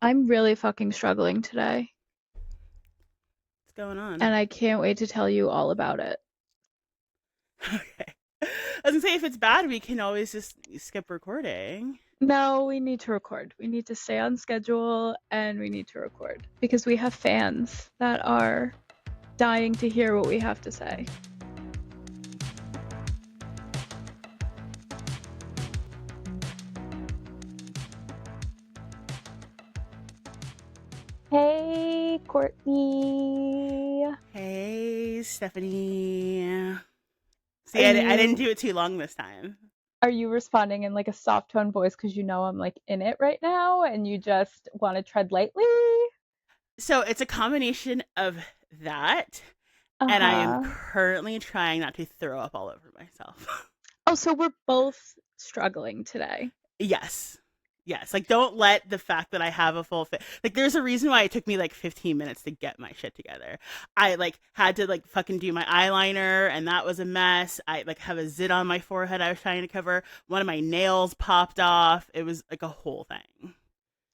I'm really fucking struggling today, What's going on? and I can't wait to tell you all about it. Okay. I was gonna say if it's bad, we can always just skip recording. No, we need to record. We need to stay on schedule and we need to record because we have fans that are dying to hear what we have to say. Hey, Courtney. Hey, Stephanie. Are See, I didn't you do it too long this time. are you responding in like a soft tone voice because you know I'm like in it right now and you just want to tread lightly? So it's a combination of that, and I am Uh-huh. currently trying not to throw up all over myself. Oh, so we're both struggling today. Yes. Yes. Like, don't let the fact that I have a full fit. Like, there's a reason why it took me like 15 minutes to get my shit together. I like had to like fucking do my eyeliner, and that was a mess. I like have a zit on my forehead I was trying to cover. One of my nails popped off. It was like a whole thing.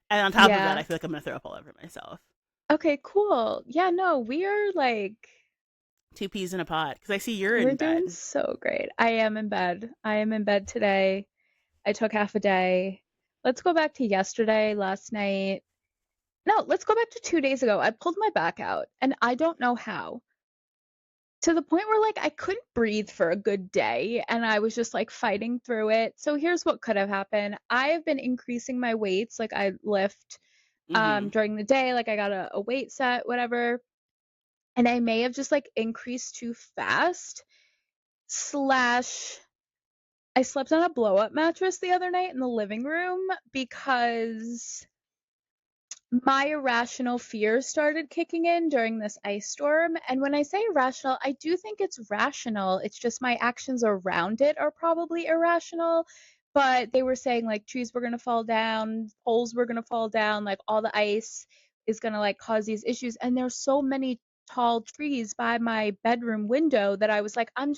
And on top of that, I Yeah. feel like I'm going to throw up all over myself. Okay, cool. Yeah, no, we are like Two peas in a pod. Because I see you're we're in doing bed. so great. I am in bed. I am in bed today. I took half a day. Let's go back to yesterday, last night. No, let's go back to 2 days ago. I pulled my back out and I don't know how. To the point where like I couldn't breathe for a good day and I was just like fighting through it. So here's what could have happened. I have been increasing my weights, like I lift Mm-hmm. during the day, like I got a weight set, whatever. And I may have just like increased too fast. Slash, I slept on a blow up mattress the other night in the living room because my irrational fears started kicking in during this ice storm. And when I say irrational, I do think it's rational. It's just my actions around it are probably irrational. But they were saying like trees were going to fall down, poles were going to fall down, like all the ice is going to like cause these issues. And there's so many tall trees by my bedroom window that I was like, I'm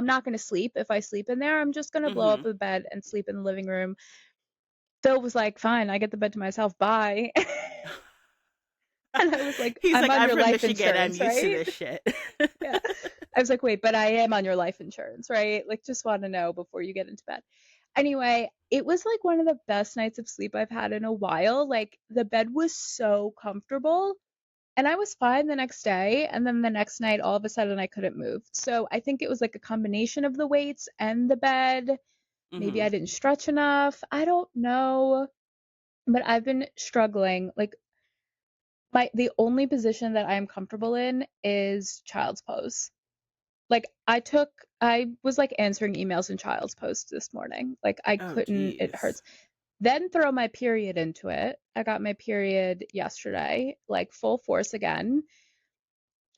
not going to sleep. If I sleep in there, I'm just going to blow Mm-hmm. up the bed and sleep in the living room. Phil was like, fine, I get the bed to myself. Bye. And I was like, He's I'm like, on I'm your from life Michigan. I'm insurance, used to right? this shit. Yeah. I was like, wait, but I am on your life insurance, right? Like, just want to know before you get into bed. Anyway, it was like one of the best nights of sleep I've had in a while. Like, the bed was so comfortable and I was fine the next day. And then the next night, all of a sudden, I couldn't move. So I think it was like a combination of the weights and the bed. Maybe Mm-hmm. I didn't stretch enough. I don't know. But I've been struggling. Like, the only position that I am comfortable in is child's pose. Like I was like answering emails in child's pose this morning. Like I Oh, couldn't, it geez. hurts. Then throw my period into it. I got my period yesterday, like full force again.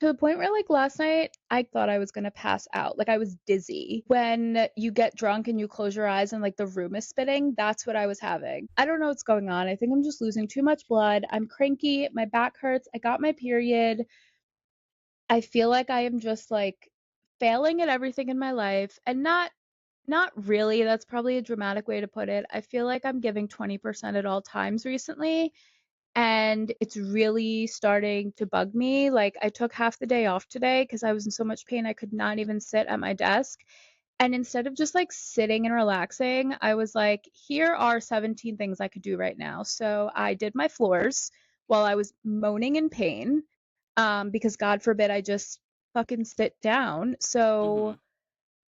To the point where like last night I thought I was going to pass out. Like I was dizzy. When you get drunk and you close your eyes and like the room is spinning, that's what I was having. I don't know what's going on. I think I'm just losing too much blood. I'm cranky, my back hurts. I got my period. I feel like I am just like failing at everything in my life and not really. That's probably a dramatic way to put it. I feel like I'm giving 20% at all times recently and it's really starting to bug me. Like I took half the day off today because I was in so much pain I could not even sit at my desk. And instead of just like sitting and relaxing, I was like, here are 17 things I could do right now. So I did my floors while I was moaning in pain, because God forbid I just fucking sit down. Mm-hmm. So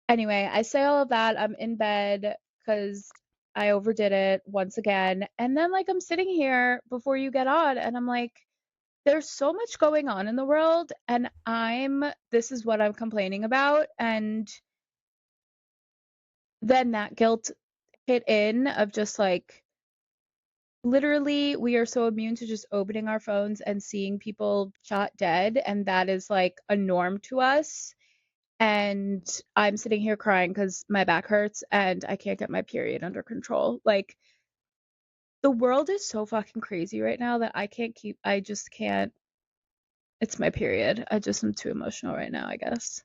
anyway, I say all of that. I'm in bed because I overdid it once again. And then like I'm sitting here before you get on and I'm like, there's so much going on in the world and this is what I'm complaining about. And then that guilt hit in of just like literally we are so immune to just opening our phones and seeing people shot dead and that is like a norm to us and I'm sitting here crying because my back hurts and I can't get my period under control. Like the world is so fucking crazy right now that I just can't. It's my period. I just am too emotional right now, I guess.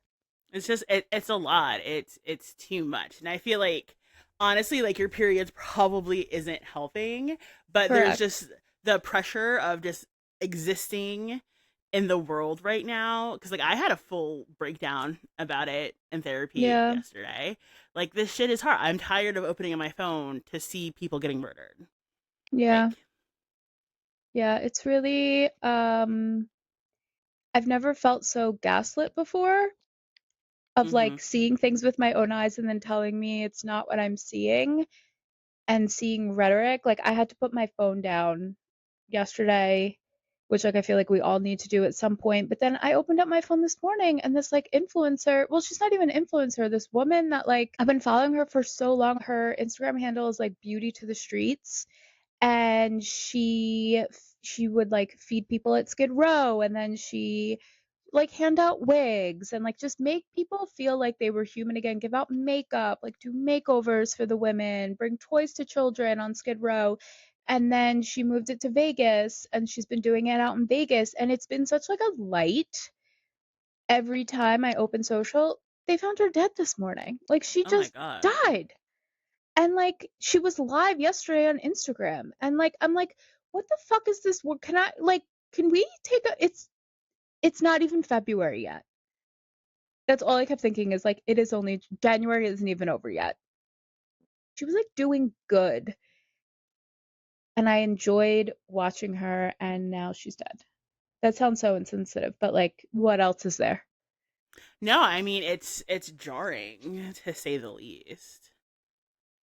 It's just it's a lot. It's too much, and I feel like honestly, like your period's probably isn't helping, but there's just Correct. the pressure of just existing in the world right now, because like I had a full breakdown about it in therapy Yeah. yesterday. Like this shit is hard. I'm tired of opening my phone to see people getting murdered. Yeah. Like, Yeah, it's really I've never felt so gaslit before of mm-hmm. like seeing things with my own eyes and then telling me it's not what I'm seeing and seeing rhetoric. Like I had to put my phone down yesterday, which like I feel like we all need to do at some point. But then I opened up my phone this morning and this like influencer, well, she's not even an influencer, this woman that like I've been following her for so long. Her Instagram handle is like Beauty to the Streets, and she would like feed people at Skid Row, and then she like hand out wigs and like just make people feel like they were human again, give out makeup, like do makeovers for the women, bring toys to children on Skid Row. And then she moved it to Vegas and she's been doing it out in Vegas, and it's been such like a light. Every time I open social, they found her dead this morning. Like she Oh my just god. died. And like she was live yesterday on Instagram, and like I'm like, what the fuck is this? What can I like? Can we take a? It's not even February yet. That's all I kept thinking is like, it is only January isn't even over yet. She was like doing good, and I enjoyed watching her, and now she's dead. That sounds so insensitive, but like, what else is there? No, I mean it's jarring to say the least.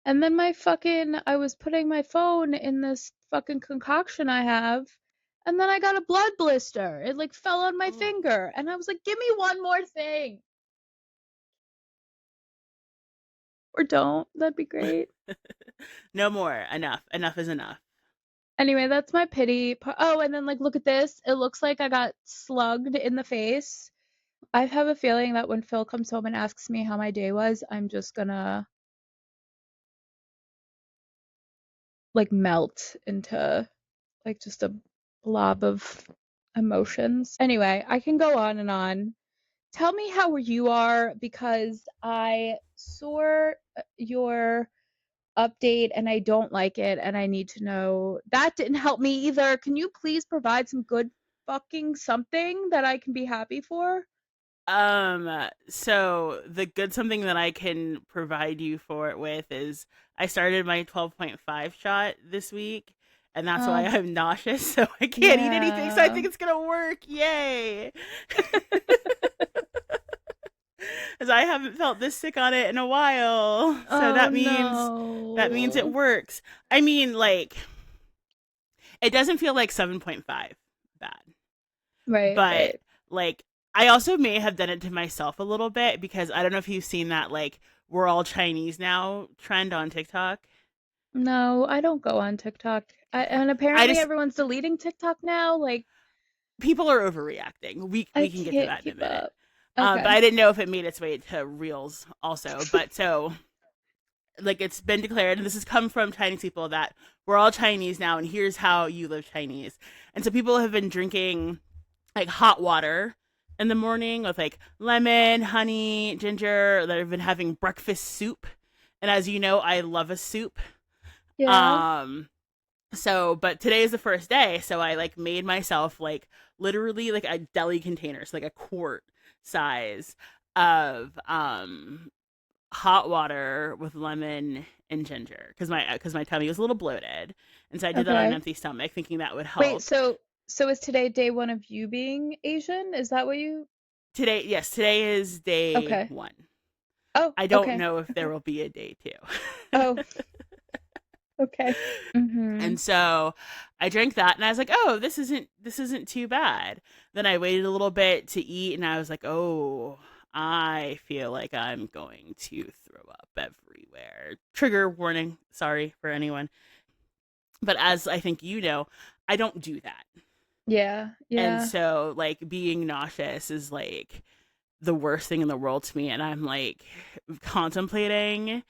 And then I was putting my phone in this fucking concoction I have, and then I got a blood blister. It like fell on my Oh. finger, and I was like, give me one more thing. Or don't. That'd be great. No more. Enough. Enough is enough. Anyway, that's my pity. Oh, and then like look at this. It looks like I got slugged in the face. I have a feeling that when Phil comes home and asks me how my day was, I'm just gonna like melt into like just a blob of emotions. Anyway, I can go on and on. Tell me how you are, because I saw your update and I don't like it and I need to know. That didn't help me either. Can you please provide some good fucking something that I can be happy for? So the good something that I can provide you for it with is I started my 12.5 shot this week, and that's why Oh, I'm nauseous, so I can't eat anything, so I yeah. think it's gonna work. Yay. Because I haven't felt this sick on it in a while. So Oh that means it no. works. I mean, like, it doesn't feel like 7.5 bad. Right, But right. like I also may have done it to myself a little bit, because I don't know if you've seen that like we're all Chinese now trend on TikTok. No, I don't go on TikTok. And I apparently just everyone's deleting TikTok now. Like, People are overreacting. I We can get to can't that in a keep minute. up. But Okay. I didn't know if it made its way to Reels also. But so like it's been declared, and this has come from Chinese people, that we're all Chinese now, and here's how you live Chinese. And so people have been drinking like hot water in the morning with like lemon, honey, ginger. They've been having breakfast soup. And as you know, I love a soup. Yeah. Um so but today is the first day, so I like made myself like literally like a deli container, so like a quart size of hot water with lemon and ginger, because my tummy was a little bloated, and so I did that on an Okay. empty stomach thinking that would Wait, help. so is today day one of you being Asian? Is that what you? Today, yes, today is day Okay. 1. Oh, I don't okay. know if there Okay. will be a day 2. Oh, okay. And Mhm. so I drank that, and I was like, "Oh, this isn't too bad." Then I waited a little bit to eat, and I was like, "Oh, I feel like I'm going to throw up everywhere." Trigger warning, sorry for anyone. But as I think you know, I don't do that. Yeah. And Yeah. so like being nauseous is like the worst thing in the world to me, and I'm like contemplating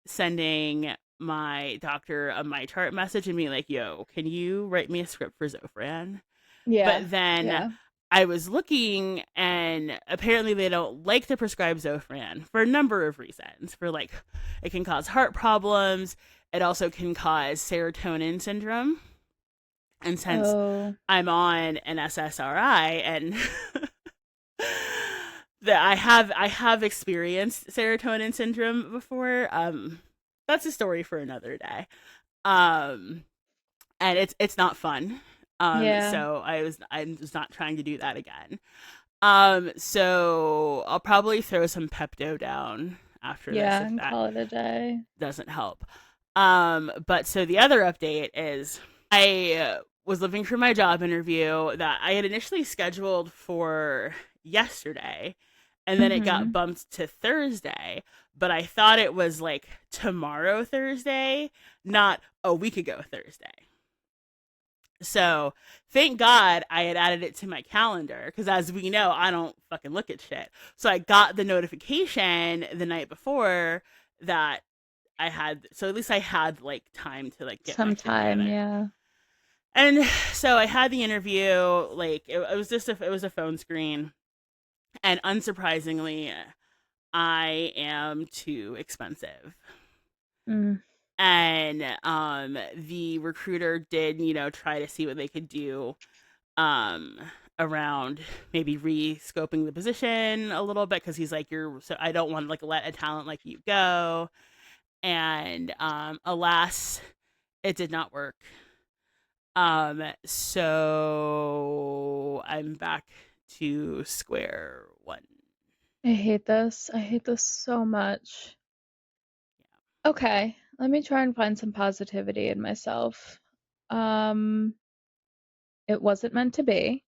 sending my doctor a my chart message and being like, "Yo, can you write me a script for Zofran?" Yeah. But then Yeah. I was looking, and apparently they don't like to prescribe Zofran for a number of reasons. For like, it can cause heart problems. It also can cause serotonin syndrome, And since Oh, I'm on an SSRI and that I have experienced serotonin syndrome before. That's a story for another day. Um, and it's not fun. yeah. So I'm just not trying to do that again. So I'll probably throw some Pepto down after this Yeah, if and that call it a day. doesn't help. But so the other update is I was living through my job interview that I had initially scheduled for yesterday, and then it got Mhm. bumped to Thursday. But I thought it was like tomorrow Thursday, not a week ago Thursday. So thank God I had added it to my calendar because, as we know, I don't fucking look at shit. So I got the notification the night before that I had, so at least I had like time to like get my shit Sometime, together. yeah. And so I had the interview, like it was just it was a phone screen, and unsurprisingly, I am too expensive. Mm. And the recruiter did, try to see what they could do um around maybe re-scoping the position a little bit because he's like, you're so I don't want to like let a talent like you go. And alas, it did not work. So I'm back to square one. I hate this. I hate this so much. Okay, let me try and find some positivity in myself. Um, it wasn't meant to be.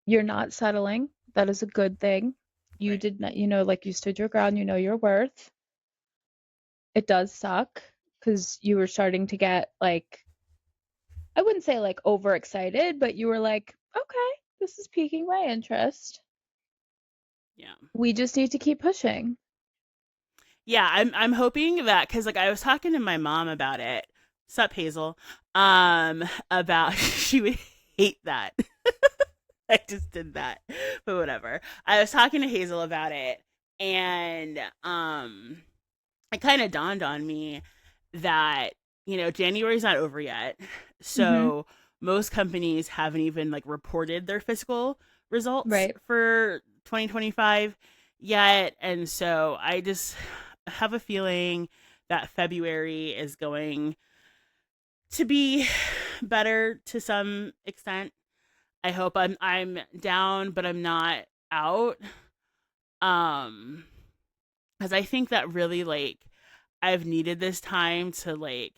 You're not settling. That is a good thing. You Right. did not, like you stood your ground, you know your worth. It does suck because you were starting to get like, I wouldn't say like overexcited, but you were like, okay, this is piquing my interest. Yeah. We just need to keep pushing. Yeah, I'm hoping that because like I was talking to my mom about it. Sup, Hazel? About she would hate that. I just did that, but whatever. I was talking to Hazel about it, and it kind of dawned on me that January's not over yet, Mm-hmm. so most companies haven't even like reported their fiscal results Right. for 2025 yet, and so I just have a feeling that February is going to be better to some extent. I hope I'm down, but I'm not out. Um, because I think that really like I've needed this time to like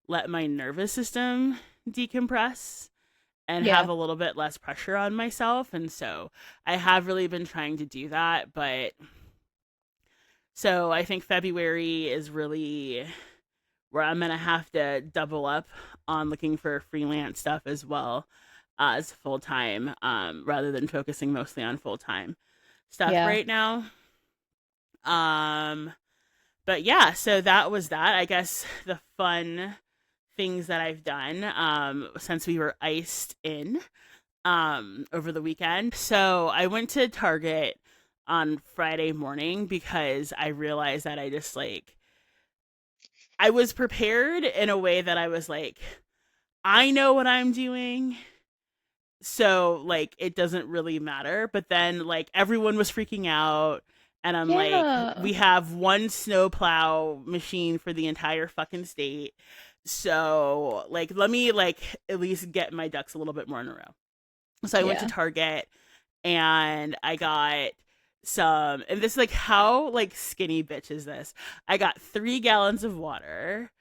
let my nervous system decompress and have Yeah. a little bit less pressure on myself, and so I have really been trying to do that. But so I think February is really where I'm gonna have to double up on looking for freelance stuff as well as full time, rather than focusing mostly on full time stuff Yeah. right now. Um, but yeah, so that was that. I guess the fun things that I've done since we were iced in over the weekend. So I went to Target on Friday morning because I realized that I just like I was prepared in a way that I was like, I know what I'm doing. So like it doesn't really matter. But then like everyone was freaking out, and I'm like, Yeah. we have one snowplow machine for the entire fucking state. So like let me like at least get my ducks a little bit more in a row. So I went to Yeah. Target and I got some, and this is like, how like skinny bitch is this? I got 3 gallons of water,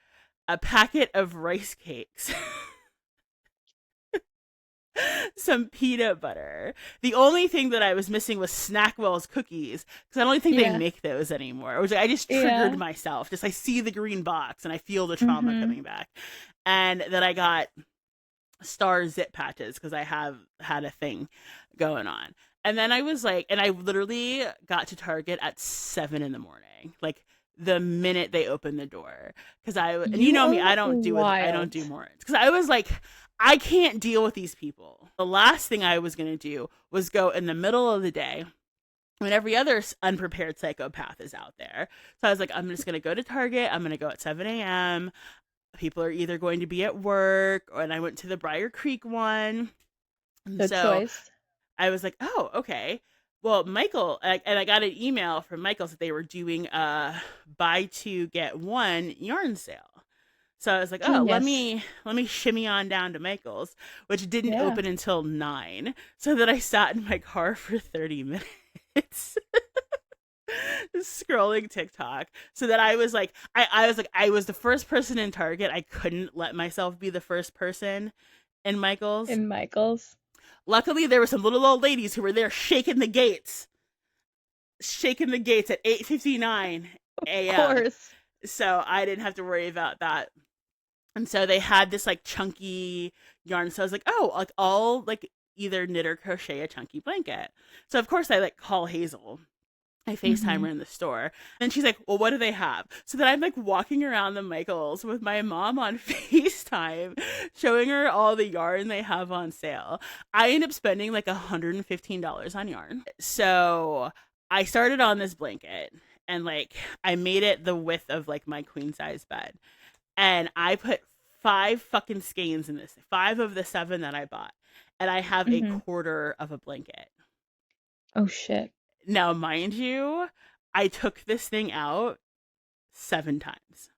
a packet of rice cakes, some peanut butter. The only thing that I was missing was Snackwell's cookies because I don't think they Yeah. make those anymore. It was like I just triggered Yeah. myself. Just I see the green box and I feel the trauma Mm-hmm. coming back. And then I got Star zip patches because I have had a thing going on. And then I was like, and I literally got to Target at 7 in the morning, like the minute they opened the door. Because and you You know me, are I don't wild. do mornings. Because I was like, I can't deal with these people. The last thing I was gonna do was go in the middle of the day when every other unprepared psychopath is out there. So I was like, I'm just gonna go to Target. I'm gonna go at 7 a.m., people are either going to be at work, or, and I went to the Briar Creek one. And Good so choice. I was like, oh, okay. Well, Michael, and I got an email from Michael's that they were doing a buy two get one yarn sale. So I was like, oh, Genius. let me shimmy on down to Michael's, which didn't Yeah. open until 9. So that I sat in my car for 30 minutes scrolling TikTok. So that I was like, I was the first person in Target. I couldn't let myself be the first person in Michael's. In Michael's. Luckily, there were some little old ladies who were there shaking the gates at 8:59 Of a.m. course. So I didn't have to worry about that. And so they had this like chunky yarn. So I was like, oh, like I'll like either knit or crochet a chunky blanket. So of course I like call Hazel. I FaceTime Hmm. her in the store. And she's like, well, what do they have? So then I'm like walking around the Michaels with my mom on FaceTime, showing her all the yarn they have on sale. I end up spending like $115 on yarn. So I started on this blanket and like I made it the width of like my queen size bed. And I put 5 fucking skeins in this, 5 of the 7 that I bought. And I have a Hmm. quarter of a blanket. Oh shit. Now, mind you, I took this thing out 7 times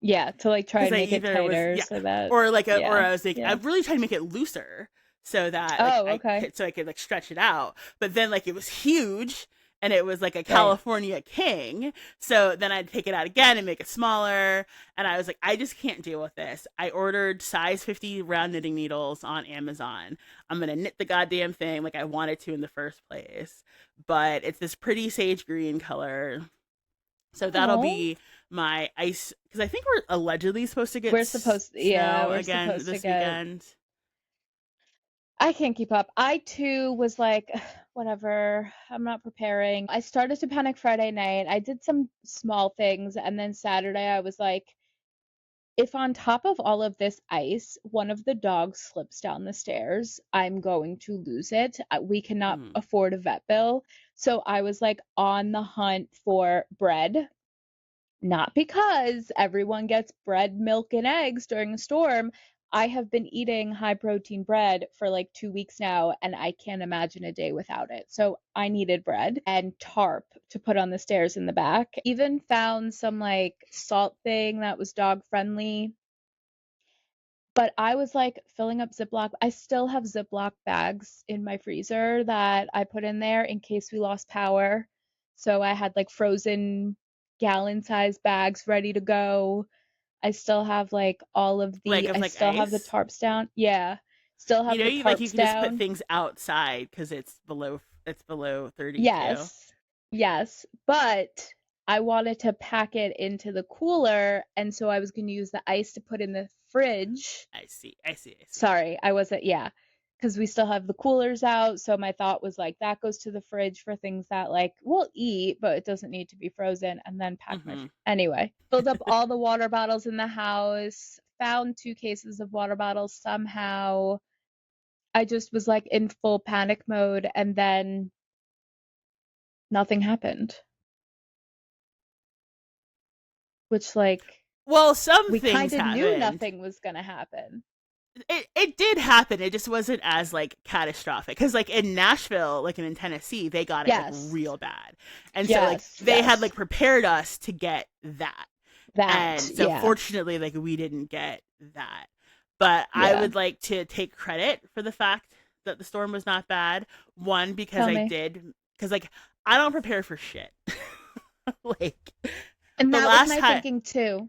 Yeah, to like try because and I make it either was tighter yeah, so that or like or yeah. I was like Yeah. I'm really trying to make it looser so that like Oh, okay. so I could like stretch it out. But then like it was huge and it was like a Right. California king. So then I'd take it out again and make it smaller. And I was like, I just can't deal with this. I ordered size 50 round knitting needles on Amazon. I'm gonna knit the goddamn thing like I wanted to in the first place. But it's this pretty sage green color. So that'll Oh. be my ice because I think we're allegedly supposed to get Yeah, snow we're again supposed to this get. weekend. I can't keep up. I too was like, whatever, I'm not preparing. I started to panic Friday night. I did some small things, and then Saturday I was like, if on top of all of this ice, one of the dogs slips down the stairs, I'm going to lose it. We cannot Mm-hmm. afford a vet bill. So I was like on the hunt for bread. Not because everyone gets bread, milk, and eggs during a storm. I have been eating high protein bread for like 2 weeks now, and I can't imagine a day without it. So I needed bread and tarp to put on the stairs in the back. Even found some like salt thing that was dog friendly. But I was like filling up Ziploc. I still have Ziploc bags in my freezer that I put in there in case we lost power. So I had like frozen gallon size bags ready to go. I still have like Like of I like still have the ice. tarps down. Yeah. Still You have know, the you tarps can just put down. things outside because it's below 32. Yes. Yes. But I wanted to pack it into the cooler. And so I was going to use the ice to put in the fridge. I see. I see. I see. Sorry, I wasn't, yeah, because we still have the coolers out. So my thought was like, that goes to the fridge for things that like we'll eat, but it doesn't need to be frozen, and then pack my. Mm-hmm. Anyway, filled up all the water bottles in the house, found 2 cases of water bottles somehow. I just was like in full panic mode, and then nothing happened, which like Well, some we kind things of knew happened. nothing was gonna happen. It did happen. It just wasn't as like catastrophic because like in Nashville, like in Tennessee, they got it like Yes, real bad, and so like yes, they had yes. like prepared us to get that. That, And so yeah, fortunately like we didn't get that. But I yeah. would like to take credit for the fact that the storm was not bad. One, because Tell I me. did because like I don't prepare for shit. Like And the that was last my time thinking too.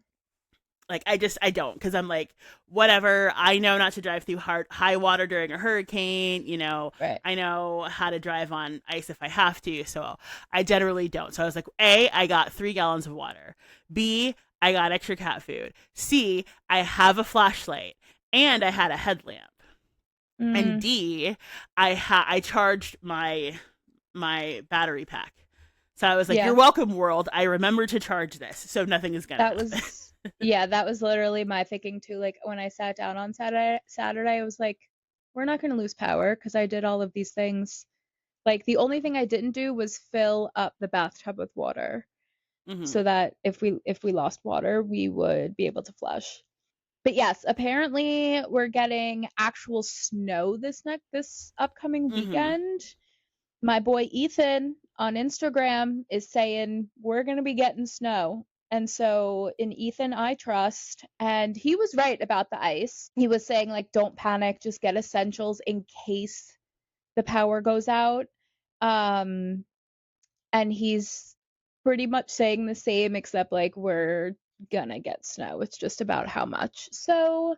like I don't because I'm like whatever. I know not to drive through high water during a hurricane. You know, Right. I know how to drive on ice if I have to. So I generally don't. So I was like, A, I got 3 gallons of water. B, I got extra cat food. C, I have a flashlight and I had a headlamp. And Mm, D, I charged my battery pack. So I was like, "You're yeah, welcome, world. I remember to charge this, so nothing is gonna that happen." was yeah, that was literally my thinking too. Like when I sat down on Saturday, I was like, we're not gonna lose power because I did all of these things. Like the only thing I didn't do was fill up the bathtub with water Hmm. so that if we lost water, we would be able to flush. But yes, apparently we're getting actual snow this upcoming Mm-hmm. weekend. My boy Ethan on Instagram is saying we're going to be getting snow. And so in Ethan I trust, and he was right about the ice. He was saying like don't panic, just get essentials in case the power goes out. Um and he's pretty much saying the same except like we're gonna get snow. It's just about how much. So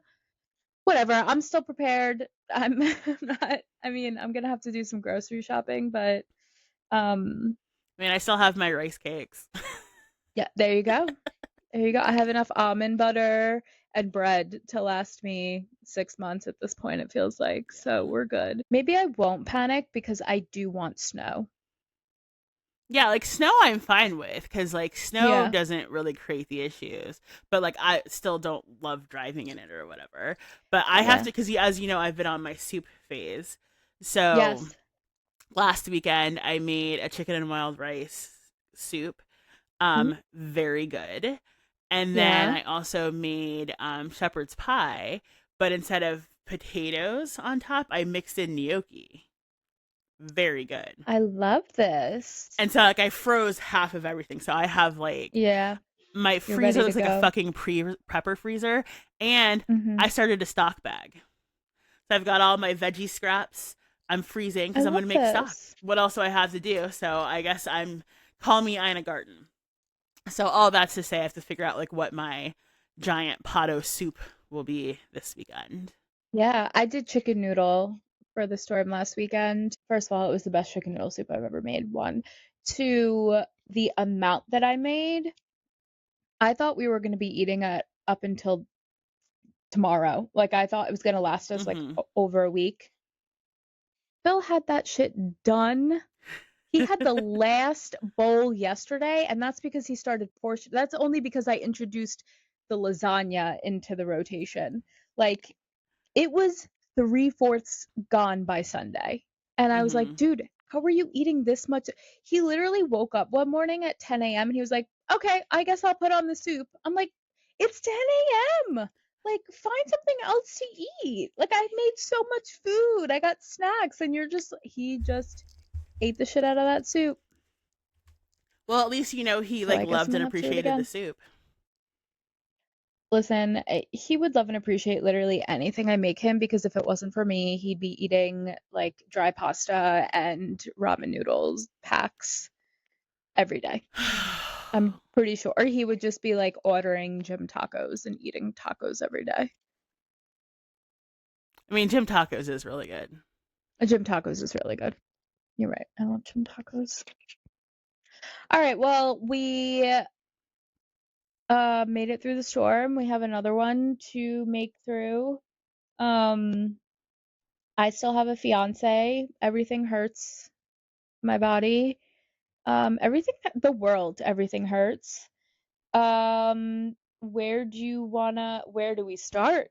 whatever. I'm still prepared. I'm not. I mean, I'm gonna have to do some grocery shopping, but um, I mean, I still have my rice cakes. yeah. There you go. There you go. I have enough almond butter and bread to last me 6 months at this point. It feels like so Yeah. we're good. Maybe I won't panic because I do want snow. Yeah, like snow I'm fine with because like snow Yeah. doesn't really create the issues, but like I still don't love driving in it or whatever. But I have Yeah. to because as you know I've been on my soup phase. So Yes. last weekend I made a chicken and wild rice soup, Mhm. very good. And then Yeah. I also made shepherd's pie, but instead of potatoes on top, I mixed in gnocchi. Very good. I love this. And so like I froze half of everything. So I have like Yeah. my You're freezer ready to looks like a go. fucking prepper freezer, and Hmm. I started a stock bag. So I've got all my veggie scraps. I'm freezing I because I'm love gonna make stock. this. What else do I have to do? So I guess I'm call me Ina Garten. So all that's to say, I have to figure out like what my giant potto soup will be this weekend. Yeah, I did chicken noodle for the storm last weekend. First of all, it was the best chicken noodle soup I've ever made. One. Two, the amount that I made, I thought we were going to be eating it up until tomorrow. Like, I thought it was going to last us like Mm-hmm. over a week. Phil had that shit done. He had the last bowl yesterday, and that's because he started portion. That's only because I introduced the lasagna into the rotation. Like, it was three-fourths gone by Sunday. And I was like, Mm-hmm. dude, how are you eating this much? He literally woke up one morning at 10 a.m. and he was like, okay, I guess I'll put on the soup. I'm like, it's 10 a.m. Like, find something else to eat. Like, I made so much food. I got snacks, and he just ate the shit out of that soup. Well, at least you know he So like I guess I'm loved and gonna have to do it appreciated the again. soup. Listen, he would love and appreciate literally anything I make him because if it wasn't for me, he'd be eating like dry pasta and ramen noodles packs every day. I'm pretty sure. Or he would just be like ordering gym tacos and eating tacos every day. I mean, Jim Tacos is really good. Gym tacos is really good. You're right. I love gym tacos. All right. Well, we made it through the storm. We have another one to make through. Um I still have a fiance. Everything hurts my body. Everything, the world, everything hurts. Where do we start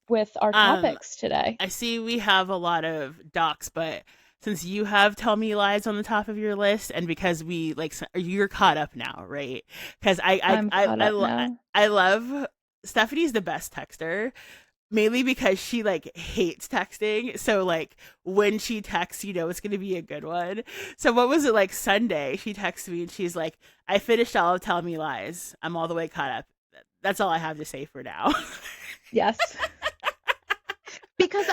with our Um, topics today? I see we have a lot of docs, but since you have Tell Me Lies on the top of your list, and because we like you're caught up now, right? Because I'm caught up now. I love Stephanie's the best texter, mainly because she like hates texting. So like when she texts, you know it's gonna be a good one. So what was it like Sunday? She texted me and she's like, "I finished all of Tell Me Lies. I'm all the way caught up. That's all I have to say for now." Yes. Because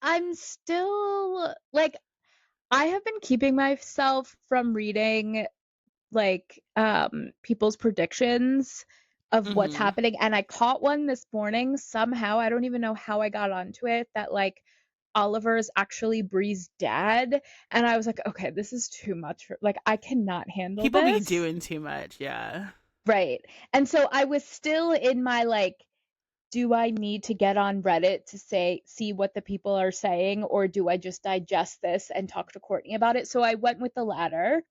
I'm still like, I have been keeping myself from reading like people's predictions of what's Mm-hmm. happening, and I caught one this morning somehow. I don't even know how I got onto it, that like Oliver is actually Bree's dad, and I was like, okay, this is too much for, like, I cannot handle People be this. doing too much, yeah. Right. And so I was still in my like, do I need to get on Reddit to see what the people are saying, or do I just digest this and talk to Courtney about it? So I went with the latter.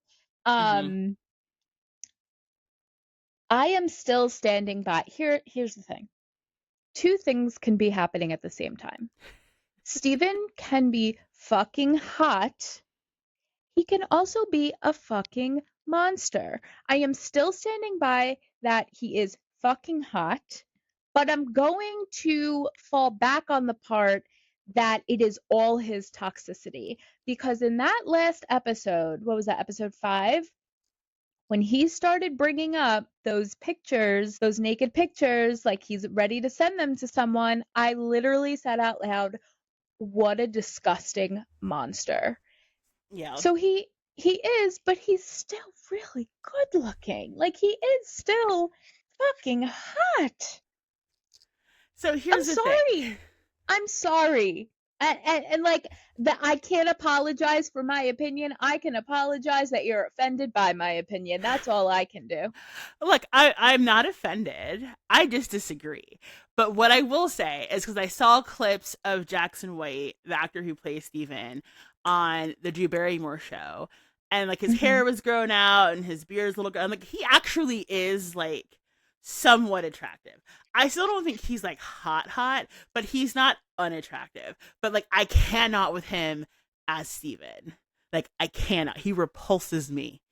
Mm-hmm. um I am still standing by. Here's the thing. Two things can be happening at the same time. Steven can be fucking hot. He can also be a fucking monster. I am still standing by that he is fucking hot. But I'm going to fall back on the part that it is all his toxicity. Because in that last episode, what was that, episode 5? When he started bringing up those pictures, those naked pictures, like he's ready to send them to someone, I literally said out loud, what a disgusting monster. Yeah. So he is, but he's still really good looking. Like he is still fucking hot. So I'm here's the thing. sorry. I'm sorry. And like that, I can't apologize for my opinion. I can apologize that you're offended by my opinion. That's all I can do. Look, I'm not offended. I just disagree. But what I will say is because I saw clips of Jackson White, the actor who plays Steven, on the Drew Barrymore show, and like his Hmm. hair was grown out and his beard's a little. I'm like, he actually is like somewhat attractive. I still don't think he's like hot, hot, but he's not unattractive. But like, I cannot with him as Steven. Like, I cannot. He repulses me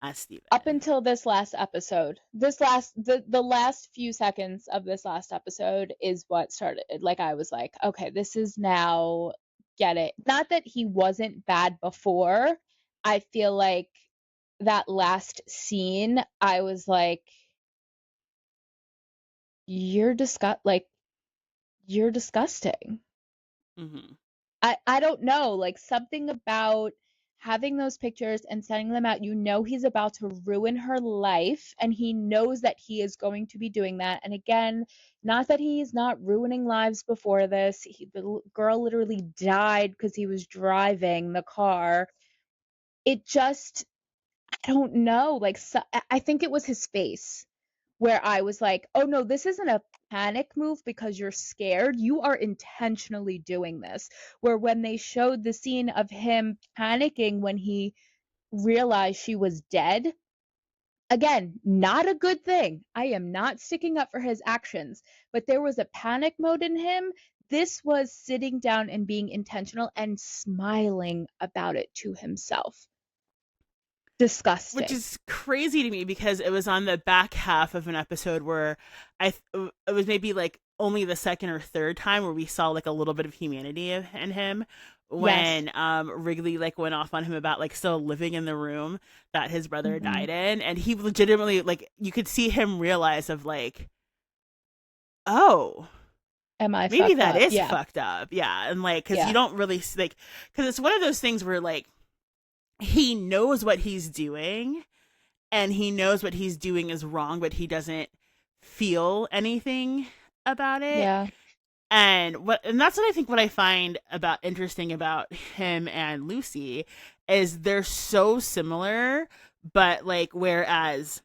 as Up Steven. until this last episode, the last few seconds of this last episode is what started. Like I was like, okay, this is now get it. Not that he wasn't bad before. I feel like that last scene, I was like, like you're disgusting. Mm-hmm. I don't know, like something about having those pictures and sending them out, you know he's about to ruin her life and he knows that he is going to be doing that. And again, not that he's not ruining lives before this. The girl literally died because he was driving the car. It just, I don't know, like so, I think it was his face where I was like, oh no, this isn't a panic move because you're scared. You are intentionally doing this. Where when they showed the scene of him panicking when he realized she was dead, again, not a good thing. I am not sticking up for his actions, but there was a panic mode in him. This was sitting down and being intentional and smiling about it to himself. Which Disgusting. is crazy to me because it was on the back half of an episode where it was maybe like only the second or third time where we saw like a little bit of humanity in him Yes. when Wrigley like went off on him about like still living in the room that his brother Hmm. died in, and he legitimately like you could see him realize of like, oh, Am I maybe fucked that up? is Yeah. fucked up. Yeah, and like cuz you Yeah. don't really like cuz it's one of those things where like he knows what he's doing and he knows what he's doing is wrong, but he doesn't feel anything about it. Yeah. And that's what I think what I find about interesting about him and Lucy is they're so similar, but like whereas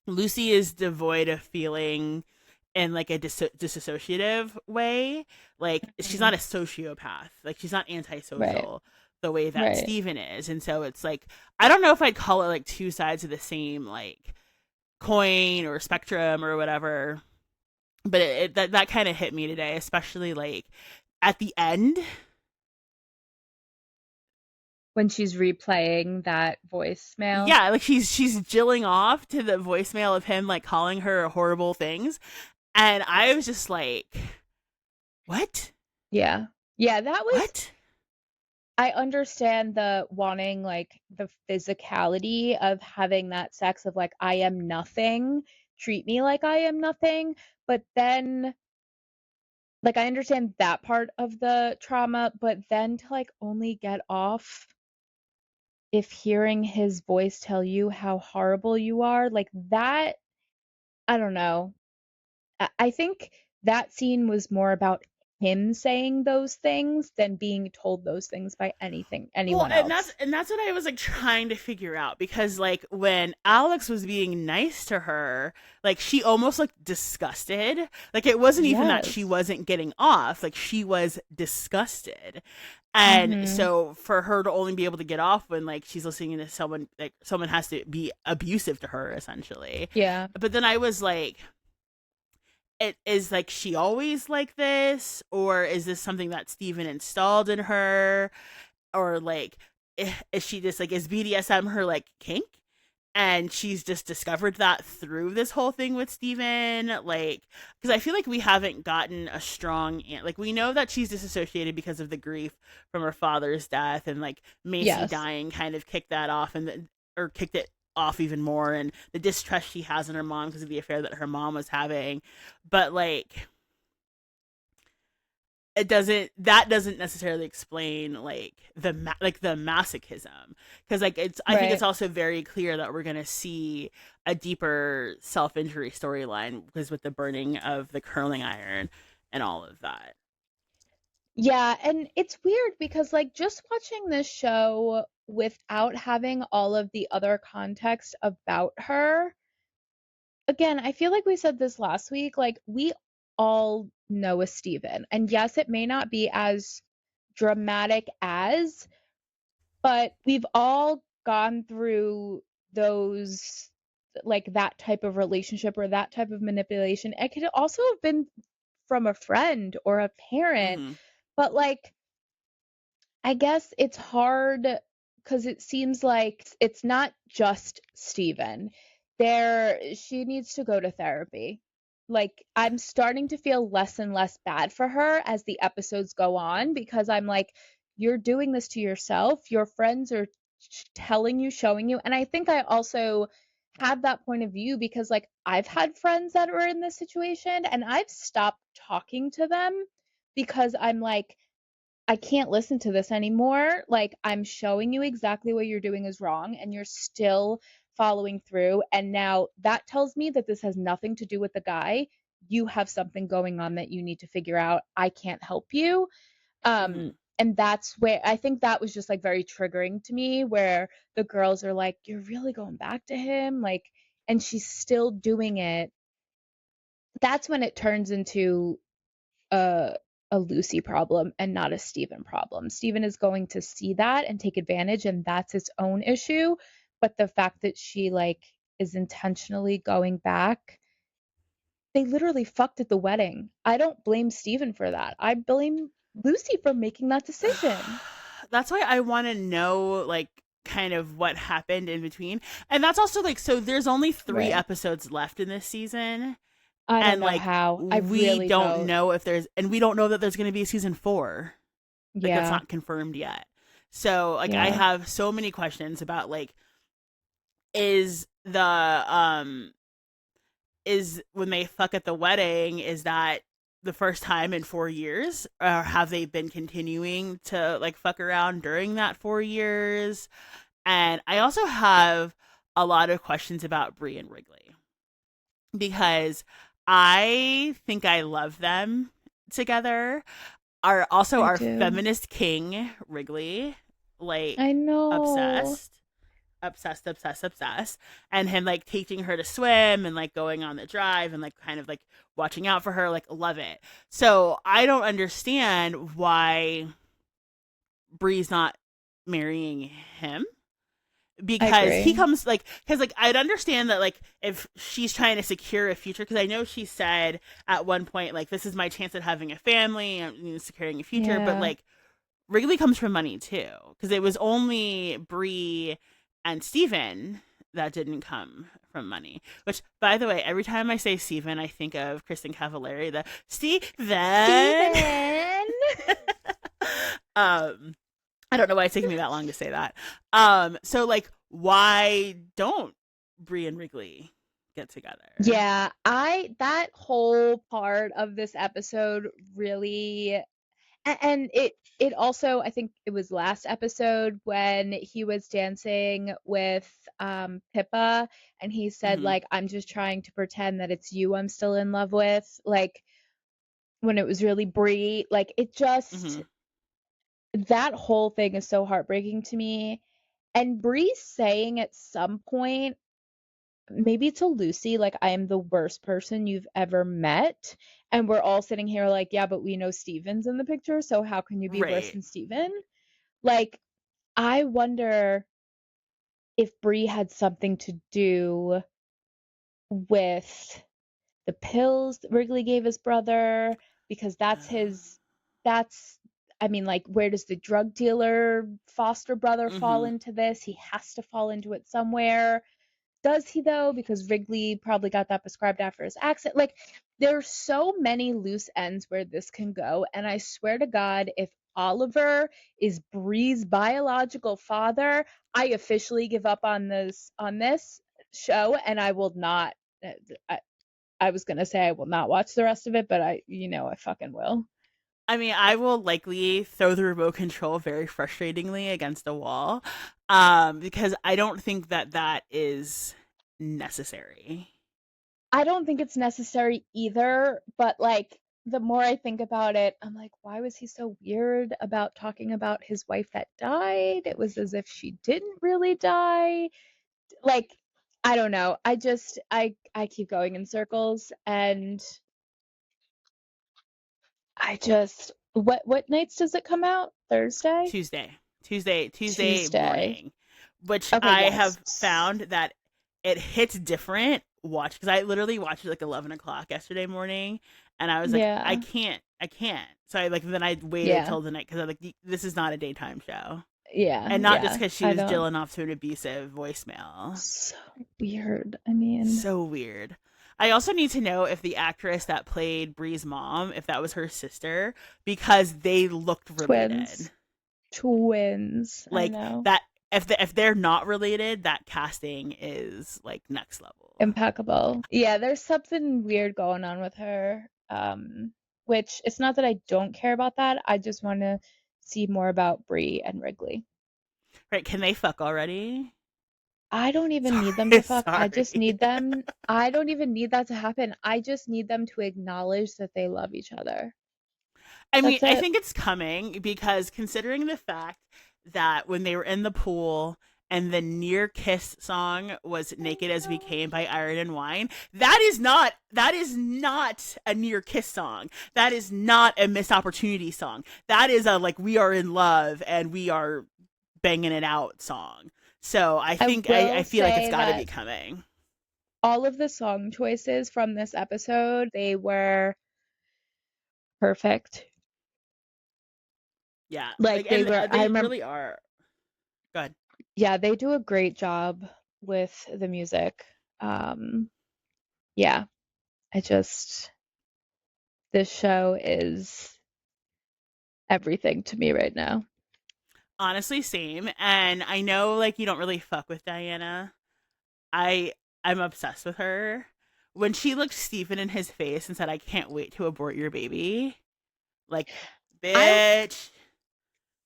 Lucy is devoid of feeling in like a disassociative way. Like she's not Mhm. a sociopath. Like she's not Right. antisocial the way that Right. Steven is. And so it's like I don't know if I'd call it like two sides of the same like coin or spectrum or whatever. But that kind of hit me today, especially like at the end. When she's replaying that voicemail. Yeah, like she's jilling off to the voicemail of him like calling her horrible things, and I was just like, "What? Yeah. Yeah, that was, What?" I understand the wanting like the physicality of having that sex of like I am nothing, treat me like I am nothing, but then like I understand that part of the trauma, but then to like only get off if hearing his voice tell you how horrible you are, like that, I don't know. I think that scene was more about him saying those things than being told those things by Well, anyone and that's else. and that's what I was like trying to figure out because like when Alex was being nice to her, like she almost looked disgusted. Like it wasn't even that she Yes. wasn't getting off, like she was disgusted. And Mhm. so for her to only be able to get off when like she's listening to someone like someone has to be abusive to her essentially. Yeah. But then I was like it is like she always like this or is this something that Steven installed in her or like is she just like is BDSM her like kink? and she's just discovered that through this whole thing with Steven. Like, because I feel like we haven't gotten a strong like, we know that she's disassociated because of the grief from her father's death, and like Macy Yes. dying kind of kicked that off, or kicked it off even more, and the distrust she has in her mom because of the affair that her mom was having. But like, that doesn't necessarily explain like the masochism, because like I think it's Right. also very clear that we're going to see a deeper self-injury storyline, because with the burning of the curling iron and all of that. Yeah, and it's weird because like just watching this show without having all of the other context about her, again, I feel like we said this last week, like we all know a Steven. And yes, it may not be as dramatic as, but we've all gone through those, like that type of relationship or that type of manipulation. It could also have been from a friend or a parent, Mm-hmm. but like I guess it's hard because it seems like it's not just Steven. She needs to go to therapy. Like, I'm starting to feel less and less bad for her as the episodes go on because I'm like, you're doing this to yourself. Your friends are telling you, showing you. And I think I also have that point of view because, like, I've had friends that were in this situation and I've stopped talking to them because I'm like, I can't listen to this anymore. Like, I'm showing you exactly what you're doing is wrong, and you're still following through. And now that tells me that this has nothing to do with the guy. You have something going on that you need to figure out. I can't help you. Mm-hmm. And that's where I think that was just like very triggering to me, where the girls are like, you're really going back to him. Like, and she's still doing it. That's when it turns into a a Lucy problem and not a Steven problem. Steven is going to see that and take advantage, and that's his own issue. But the fact that she like is intentionally going back, they literally fucked at the wedding. I don't blame Steven for that. I blame Lucy for making that decision. That's why I want to know like kind of what happened in between. And that's also like, so there's only 3 Right. episodes left in this season, I don't and know like how. I we really don't don't. know if there's and we don't know that there's going to be a season 4. Like, that's Yeah. not confirmed yet. So like, I Yeah. have so many questions about like, is the is when they fuck at the wedding, is that the first time in 4 years, or have they been continuing to like fuck around during that 4 years? And I also have a lot of questions about Bree and Wrigley, because I think I love them together. I Our do. feminist king Wrigley, I like know. obsessed, obsessed, and him like teaching her to swim and like going on the drive and like kind of like watching out for her, like love it. So I don't understand why Bree's not marrying him, I because he agree. comes like, because like I'd understand that like if she's trying to secure a future, because I know she said at one point like, this is my chance at having a family and securing a future, but Yeah. like Wrigley comes from money too, because it was only Bree and Steven that didn't come from money. Which, by the way, every time I say Steven, I think of Kristen Cavallari, the Steven. Steven. um, I don't know why it's taking me that long to say that. So like, why don't Bree and Wrigley get together? Yeah, I that whole part of this episode really and it also I think it was last episode when he was dancing with Pippa and he said Mm-hmm. like I'm just trying to pretend that it's you I'm still in love with, like when it was really Brie, like it just Mm-hmm. that whole thing is so heartbreaking to me. And Brie saying at some point, maybe to Lucy, like, I am the worst person you've ever met. And we're all sitting here like, yeah, but we know Steven's in the picture, so how can you be worse Right. than Steven? Like, I wonder if Brie had something to do with the pills that Wrigley gave his brother, because that's, I mean, like, where does the drug dealer foster brother fall Mm-hmm. into this? He has to fall into it somewhere. does he though? Because Wrigley probably got that prescribed after his accident. Like, there's so many loose ends where this can go. And I swear to God, if Oliver is Bree's biological father, I officially give up on this show, and I will not. I, I was gonna say I will not watch the rest of it, but I fucking will. I mean, I will likely throw the remote control very frustratingly against a wall, because I don't think that that is necessary. I don't think it's necessary either, but like the more I think about it, I'm like, why was he so weird about talking about his wife that died? It was as if she didn't really die. Like, I don't know. I keep going in circles, and I just what nights does it come out? Thursday? Tuesday Tuesday. morning, which Okay, I have yes. found that it hits different. Watch, because I literally watched it like 11 o'clock yesterday morning, and I was like, Yeah. I can't. So I like then I waited Yeah. till the night because I'm like, this is not a daytime show, Yeah. and not just Yeah. because she I was don't. jilling off to an abusive voicemail. So weird. I mean, So weird. I also need to know if the actress that played Bree's mom, if that was her sister, because they looked related. twins. Twins. I Like know. that, if they're not related, that casting is like next level. Impeccable. Yeah, there's something weird going on with her. Which it's not that I don't care about that. I just want to see more about Bree and Wrigley. Right? Can they fuck already? I don't even need them to Sorry, fuck. I just sorry. need them. I don't even need that to happen. I just need them to acknowledge that they love each other. I mean, That's I it. think it's coming because considering the fact that when they were in the pool and the near kiss song was I Naked as We know. Came by Iron and Wine, that is not a near kiss song. That is not a missed opportunity song. That is a like we are in love and we are banging it out song. So I I think I will feel like it's say gotta be that coming. all of the song choices from this episode, they were perfect. Yeah. Like Like they and were, I they remember, really are good. yeah, they do a great job with the music. Um, yeah, I just, this show is everything to me right now. Honestly, same. And I know like you don't really fuck with Diana. I I'm obsessed with her. When she looked Stephen in his face and said, "I can't wait to abort your baby," like, I bitch,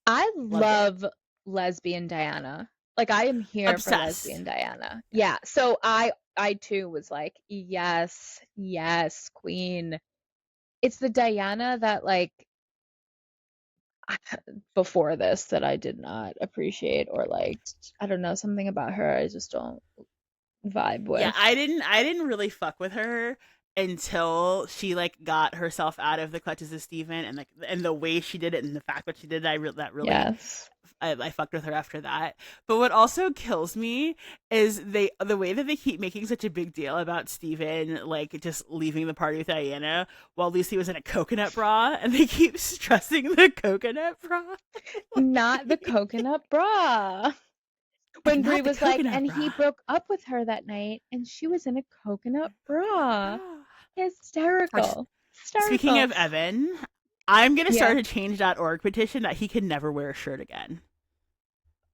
I loved it. love lesbian Diana. Like I am here for Obsessed. lesbian Diana. Yeah. Yeah. So I too was like, yes, yes, queen. It's the Diana that like before this that I did not appreciate or like I don't know, something about her I just don't vibe Yeah, with. I didn't really fuck with her until she like got herself out of the clutches of Steven, and like and the way she did it and the fact that she did it, that really Yes. I fucked with her after that. But what also kills me is the way that they keep making such a big deal about Steven like just leaving the party with Diana while Lucy was in a coconut bra, and they keep stressing the coconut bra. Not the Like, coconut bra. like When Brie not the was like, coconut and he bra. broke up with her that night and she was in a coconut Coconut bra. bra. Which, Hysterical. speaking Hysterical. of Evan, I'm gonna Yeah. start a change.org petition that he can never wear a shirt again.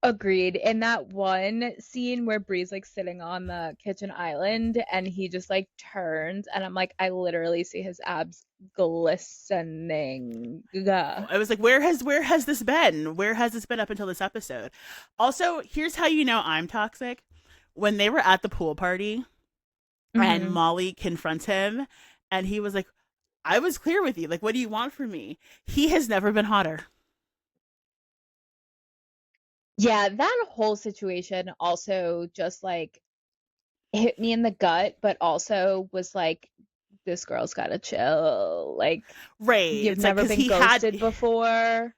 Agreed. In that one scene where Bree's like sitting on the kitchen island and he just like turns and I'm like, I literally see his abs glistening. Gah. I was like, where has this been? Where has this been up until this episode? Also, here's how you know I'm toxic. When they were at the pool party and Hmm. Molly confronts him and he was like, I was clear with you. Like, what do you want from me? He has never been hotter. Yeah, that whole situation also just like hit me in the gut, but also was like, this girl's gotta chill. Like, Right. you've It's like never cuz been he had ghosted before.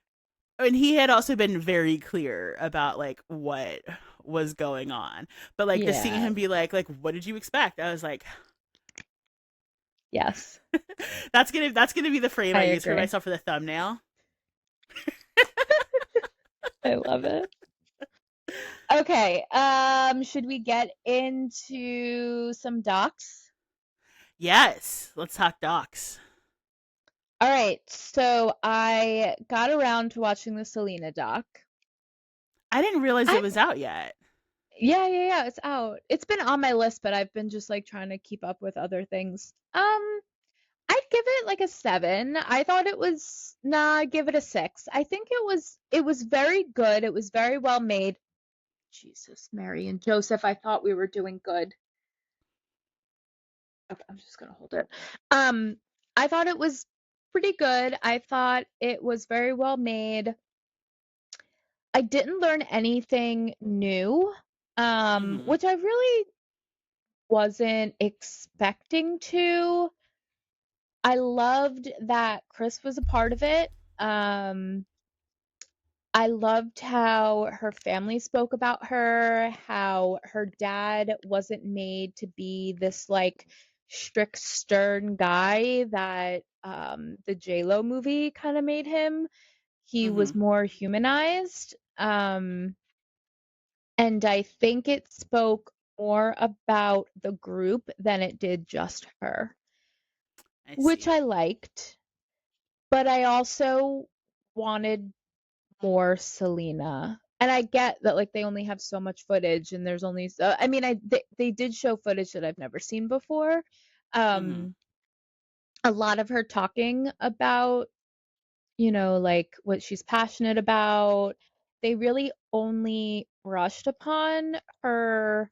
and he had also been very clear about like what was going on. But like just seeing Yeah. him be like what did you expect? I was like Yes, that's gonna be the frame I I use for agree. myself for the thumbnail. I love it. Okay, should we get into some docs? Yes, let's talk docs. All right, so I got around to watching the Selena doc. I didn't realize it I'm was out yet. yeah, it's out. It's been on my list, but I've been just like trying to keep up with other things. I'd give it like a 7. I thought it was nah, I'd give it a 6. I think it was very good. It was very well made. Jesus, Mary and Joseph, I thought we were doing good. Okay, I'm just gonna hold it. Um, I thought it was pretty good. I thought it was very well made. I didn't learn anything new, Mm-hmm. which I really wasn't expecting to. I loved that Chris was a part of it. Um, I loved how her family spoke about her, how her dad wasn't made to be this like strict, stern guy that the J-Lo movie kind of made him. He Mm-hmm. was more humanized. And I think it spoke more about the group than it did just her, I which see. I liked. But I also wanted more Selena. And I get that like they only have so much footage and there's only so I mean they did show footage that I've never seen before. Mm-hmm. Um a lot of her talking about, like what she's passionate about. They really only brushed upon her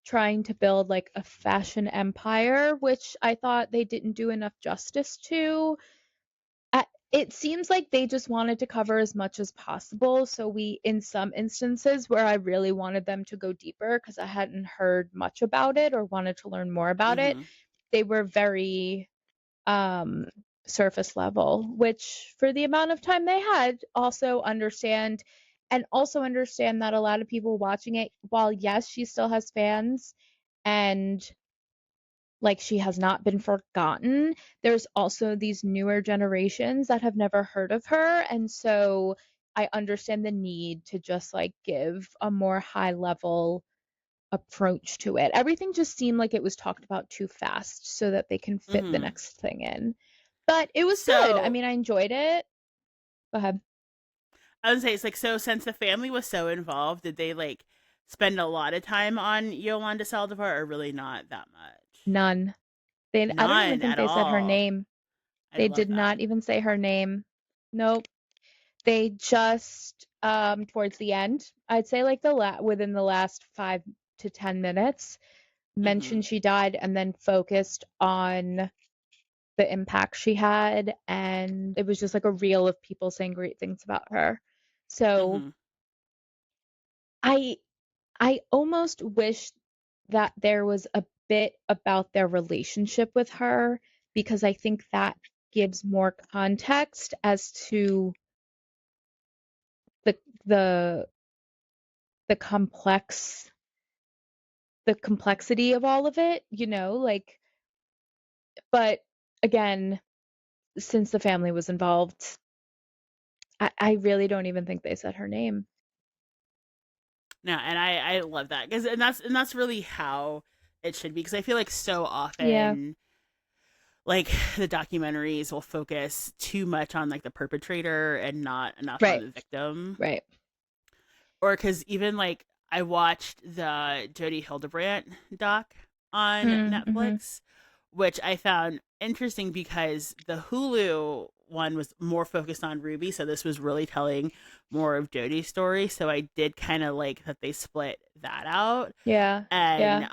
trying to build like a fashion empire, which I thought they didn't do enough justice to. It seems like they just wanted to cover as much as possible. So we, in some instances where I really wanted them to go deeper because I hadn't heard much about it or wanted to learn more about it, Mm-hmm. they were very um, surface level, which for the amount of time they had, also understand that a lot of people watching it, while yes, she still has fans and like she has not been forgotten. There's also these newer generations that have never heard of her. And so I understand the need to just like give a more high level approach to it. Everything just seemed like it was talked about too fast so that they can fit the Mm-hmm. next thing in. But it was good. I So mean, I enjoyed it. Go ahead. I would say it's like, so since the family was so involved, did they like spend a lot of time on Yolanda Saldivar, or really not that much? None. I don't even None think at they said her all. name. I They love did that. not even say her name. Nope. They just towards the end, I'd say like within the last 5 to 10 minutes, Mm-hmm. mentioned she died and then focused on the impact she had, and it was just like a reel of people saying great things about her. So Mm-hmm. I I almost wish that there was a bit about their relationship with her because I think that gives more context as to the the the complexity of all of it, like, but again, since the family was involved, I really don't even think they said her name. No, and I love that because and that's really how it should be, because I feel like so Yeah, often like the documentaries will focus too much on like the perpetrator and not enough on right, the victim. right. Or because even like I watched the Jodie Hildebrandt doc on Mm-hmm. Netflix, which I found interesting because the Hulu one was more focused on Ruby, so this was really telling more of Jodie's story. So I did kind of like that they split that out, Yeah, and yeah,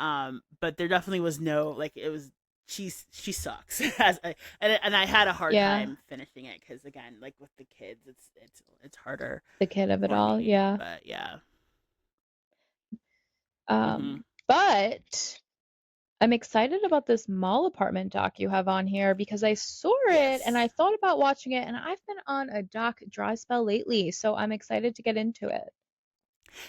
but there definitely was no like it was she sucks as and I had a hard yeah. time finishing it because again like with the kids it's harder The kid of it for all. me, Yeah. but yeah. Mm-hmm. But I'm excited about this mall apartment doc you have on here because I saw it and Yes. I thought about watching it, and I've been on a doc dry spell lately, so I'm excited to get into it.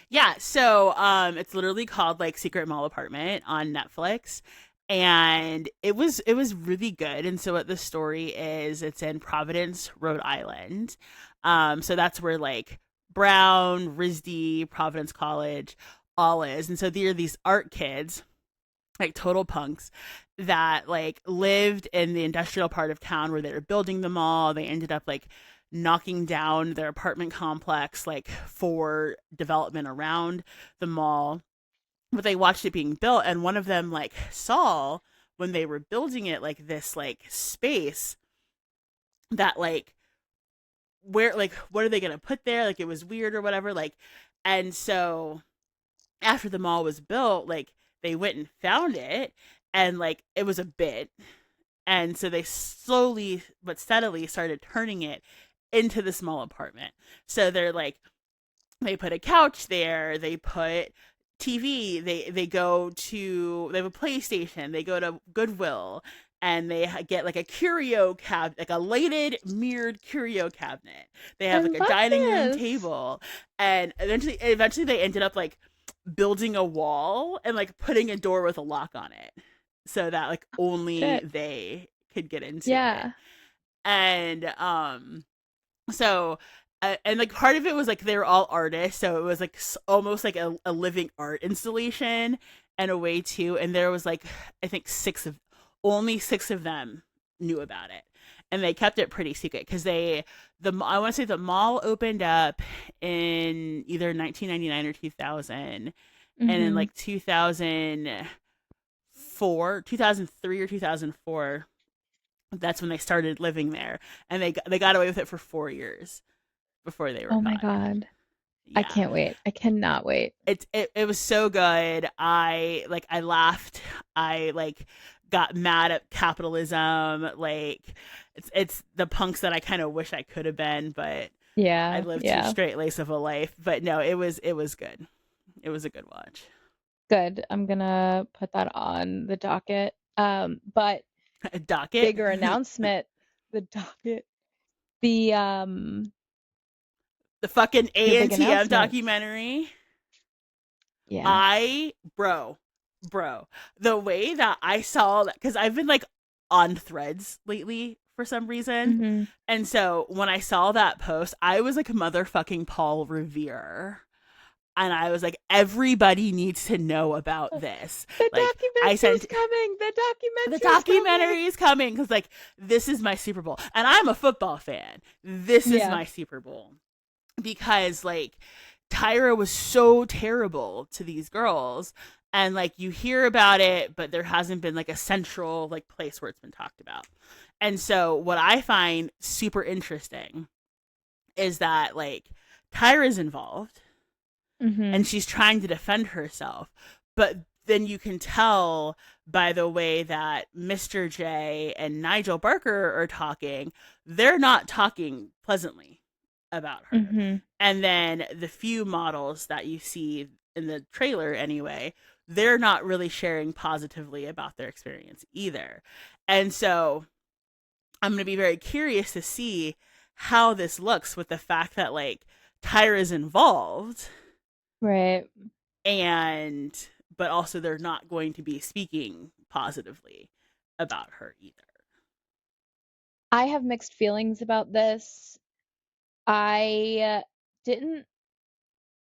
Yeah, so it's literally called like Secret Mall Apartment on Netflix, and it was really good. And so what the story is, it's in Providence, Rhode Island. So that's where like Brown, RISD, Providence College, all is. And so there are these art kids, like total punks, that like lived in the industrial part of town where they were building the mall. They ended up like knocking down their apartment complex like for development around the mall. But they watched it being built, and one of them like saw when they were building it like this like space that like where like what are they gonna put there, like it was weird or whatever, like. And so after the mall was built, like they went and found it, and like it was a bit, and so they slowly but steadily started turning it into the small apartment. So they're like, they put a couch there, they put TV, they go to, they have a PlayStation, they go to Goodwill, and they get like a curio cabinet, like a lighted mirrored curio cabinet. They I have like a love dining room this. table, and eventually they ended up like building a wall and like putting a door with a lock on it so that like only Shit. they could get into it. Yeah. And so and like part of it was like they were all artists, so it was like almost like a living art installation in a way too. And there was like, I think only six of them knew about it, and they kept it pretty secret because I want to say the mall opened up in either 1999 or 2000, and in Mhm. like 2003 or 2004, that's when they started living there, and they got away with it for 4 years before they were Oh my caught. God. I Yeah, can't wait. I cannot wait. it was so good. I laughed. I like got mad at capitalism. Like it's the punks that I kind of wish I could have been, but I Yeah. lived too Yeah. straight laced of a life. But no, it was good. It was a good watch. Good. I'm gonna put that on the docket. But Docket, bigger announcement, the docket. The the fucking your A and big TM announcements. documentary. Yeah. I bro, the way that I saw that, because I've been like on threads lately for some reason. Mhm. And so when I saw that post, I was like motherfucking Paul Revere. And I was like, everybody needs to know about this. The Like, I documentary's sent coming. The the documentary's coming. documentary is coming because, like, this is my Super Bowl. And I'm a football fan. This is Yeah. my Super Bowl because, like, Tyra was so terrible to these girls. And, like, you hear about it, but there hasn't been, like, a central, like, place where it's been talked about. And so, what I find super interesting is that, like, Tyra's involved and Mhm. she's trying to defend herself. But then you can tell by the way that Mr. J and Nigel Barker are talking, they're not talking pleasantly about her. Mhm. And then the few models that you see in the trailer, anyway, they're not really sharing positively about their experience either. And so I'm going to be very curious to see how this looks with the fact that, like, Tyra's involved, Right. and but also they're not going to be speaking positively about her either. I have mixed feelings about this. I didn't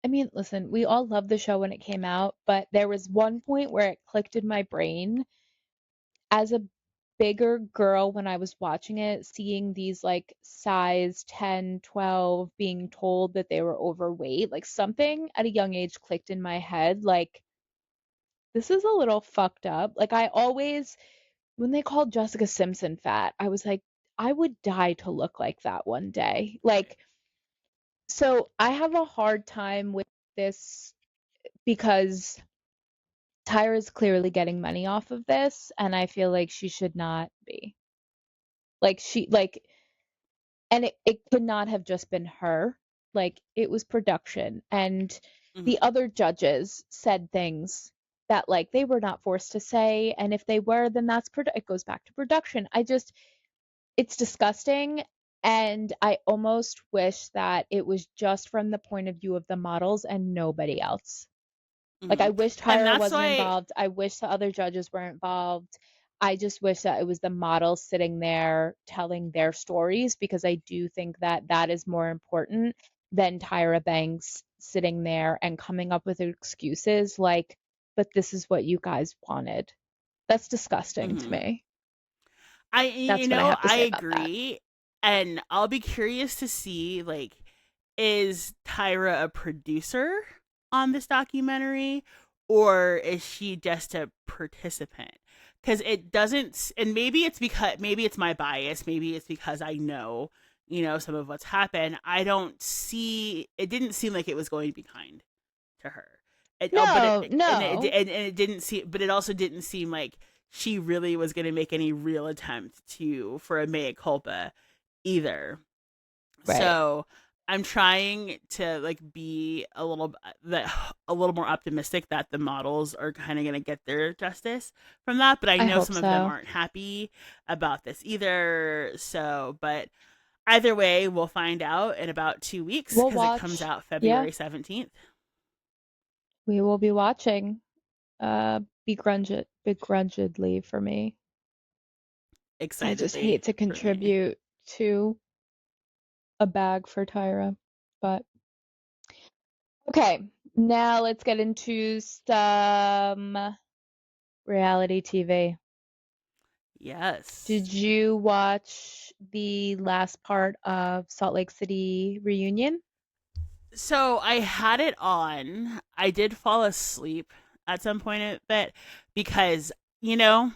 I mean, listen, we all loved the show when it came out, but there was one point where it clicked in my brain as a bigger girl when I was watching it, seeing these like size 10, 12 being told that they were overweight, like something at a young age clicked in my head, like this is a little fucked up. Like I always, when they called Jessica Simpson fat, I was like, I would die to look like that one day. Right. Like, so I have a hard time with this because Tyra's clearly getting money off of this, and I feel like she should not be. Like she like and it could not have just been her. Like it was production and the Mm-hmm. other judges said things that like they were not forced to say, and if they were, then it goes back to production. I just it's disgusting, and I almost wish that it was just from the point of view of the models and nobody else. Like, Mm-hmm. I wish And Tyra that's wasn't why. involved. I wish the other judges were involved. I just wish that it was the models sitting there telling their stories because I do think that that is more important. then Tyra Banks sitting there and coming up with excuses like, but this is what you guys wanted. That's disgusting to Mm-hmm. me. You That's what I know, have to I say about that. agree, and I'll be curious to see, like, is Tyra a producer on this documentary, or is she just a participant? Because it doesn't, and maybe it's my bias, maybe it's because I know, some of what's happened. I don't see it. Didn't seem like it was going to be kind to her. But No, no. it didn't seem, but it also didn't seem like she really was going to make any real attempt to for a mea culpa either. Right. So I'm trying to like be a little more optimistic that the models are kind of going to get their justice from that. But I I know hope some of them so. aren't happy about this either. So, but either way, we'll find out in about 2 weeks We'll because it comes watch. out Yeah, February 17th. we will be watching. Begrudgedly for me. I just Excitedly hate to for me. contribute to a bag for Tyra. But okay, now let's get into some reality TV. Yes. Did you watch the last part of Salt Lake City reunion? So I had it on. I did fall asleep at some point of it because, you know,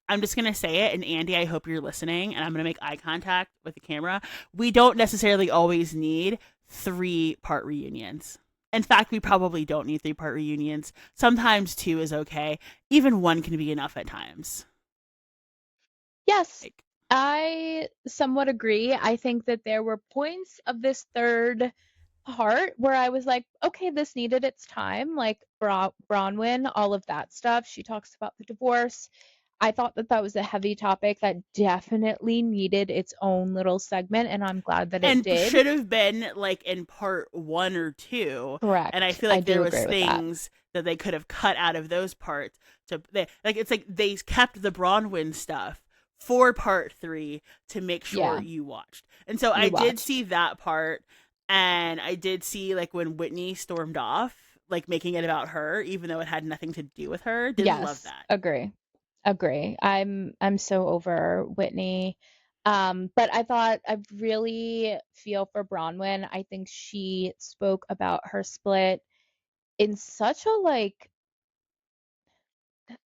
I'm just going to say it. And Andy, I hope you're listening. And I'm going to make eye contact with the camera. We don't necessarily always need 3-part reunions. In fact, we probably don't need 3-part reunions. Sometimes 2 is okay. Even 1 can be enough at times. Yes, Like, I somewhat agree. I think that there were points of this third part where I was like, okay, this needed its time, like Bronwyn, all of that stuff. She talks about the divorce. I thought that that was a heavy topic that definitely needed its own little segment, and I'm glad that it and did. should have been like in part 1 or 2, and I Correct. feel I like do there was agree with that. things that they could have cut out of those parts like it's like they kept the Bronwyn stuff for part 3 to make sure Yeah, you watched. And so I you did watched. see that part, and I did see like when Whitney stormed off, like making it about her even though it had nothing to do with her. Didn't love Yes, that. agree. Agree. I'm so over Whitney. But I thought I really feel for Bronwyn. I think she spoke about her split in such a like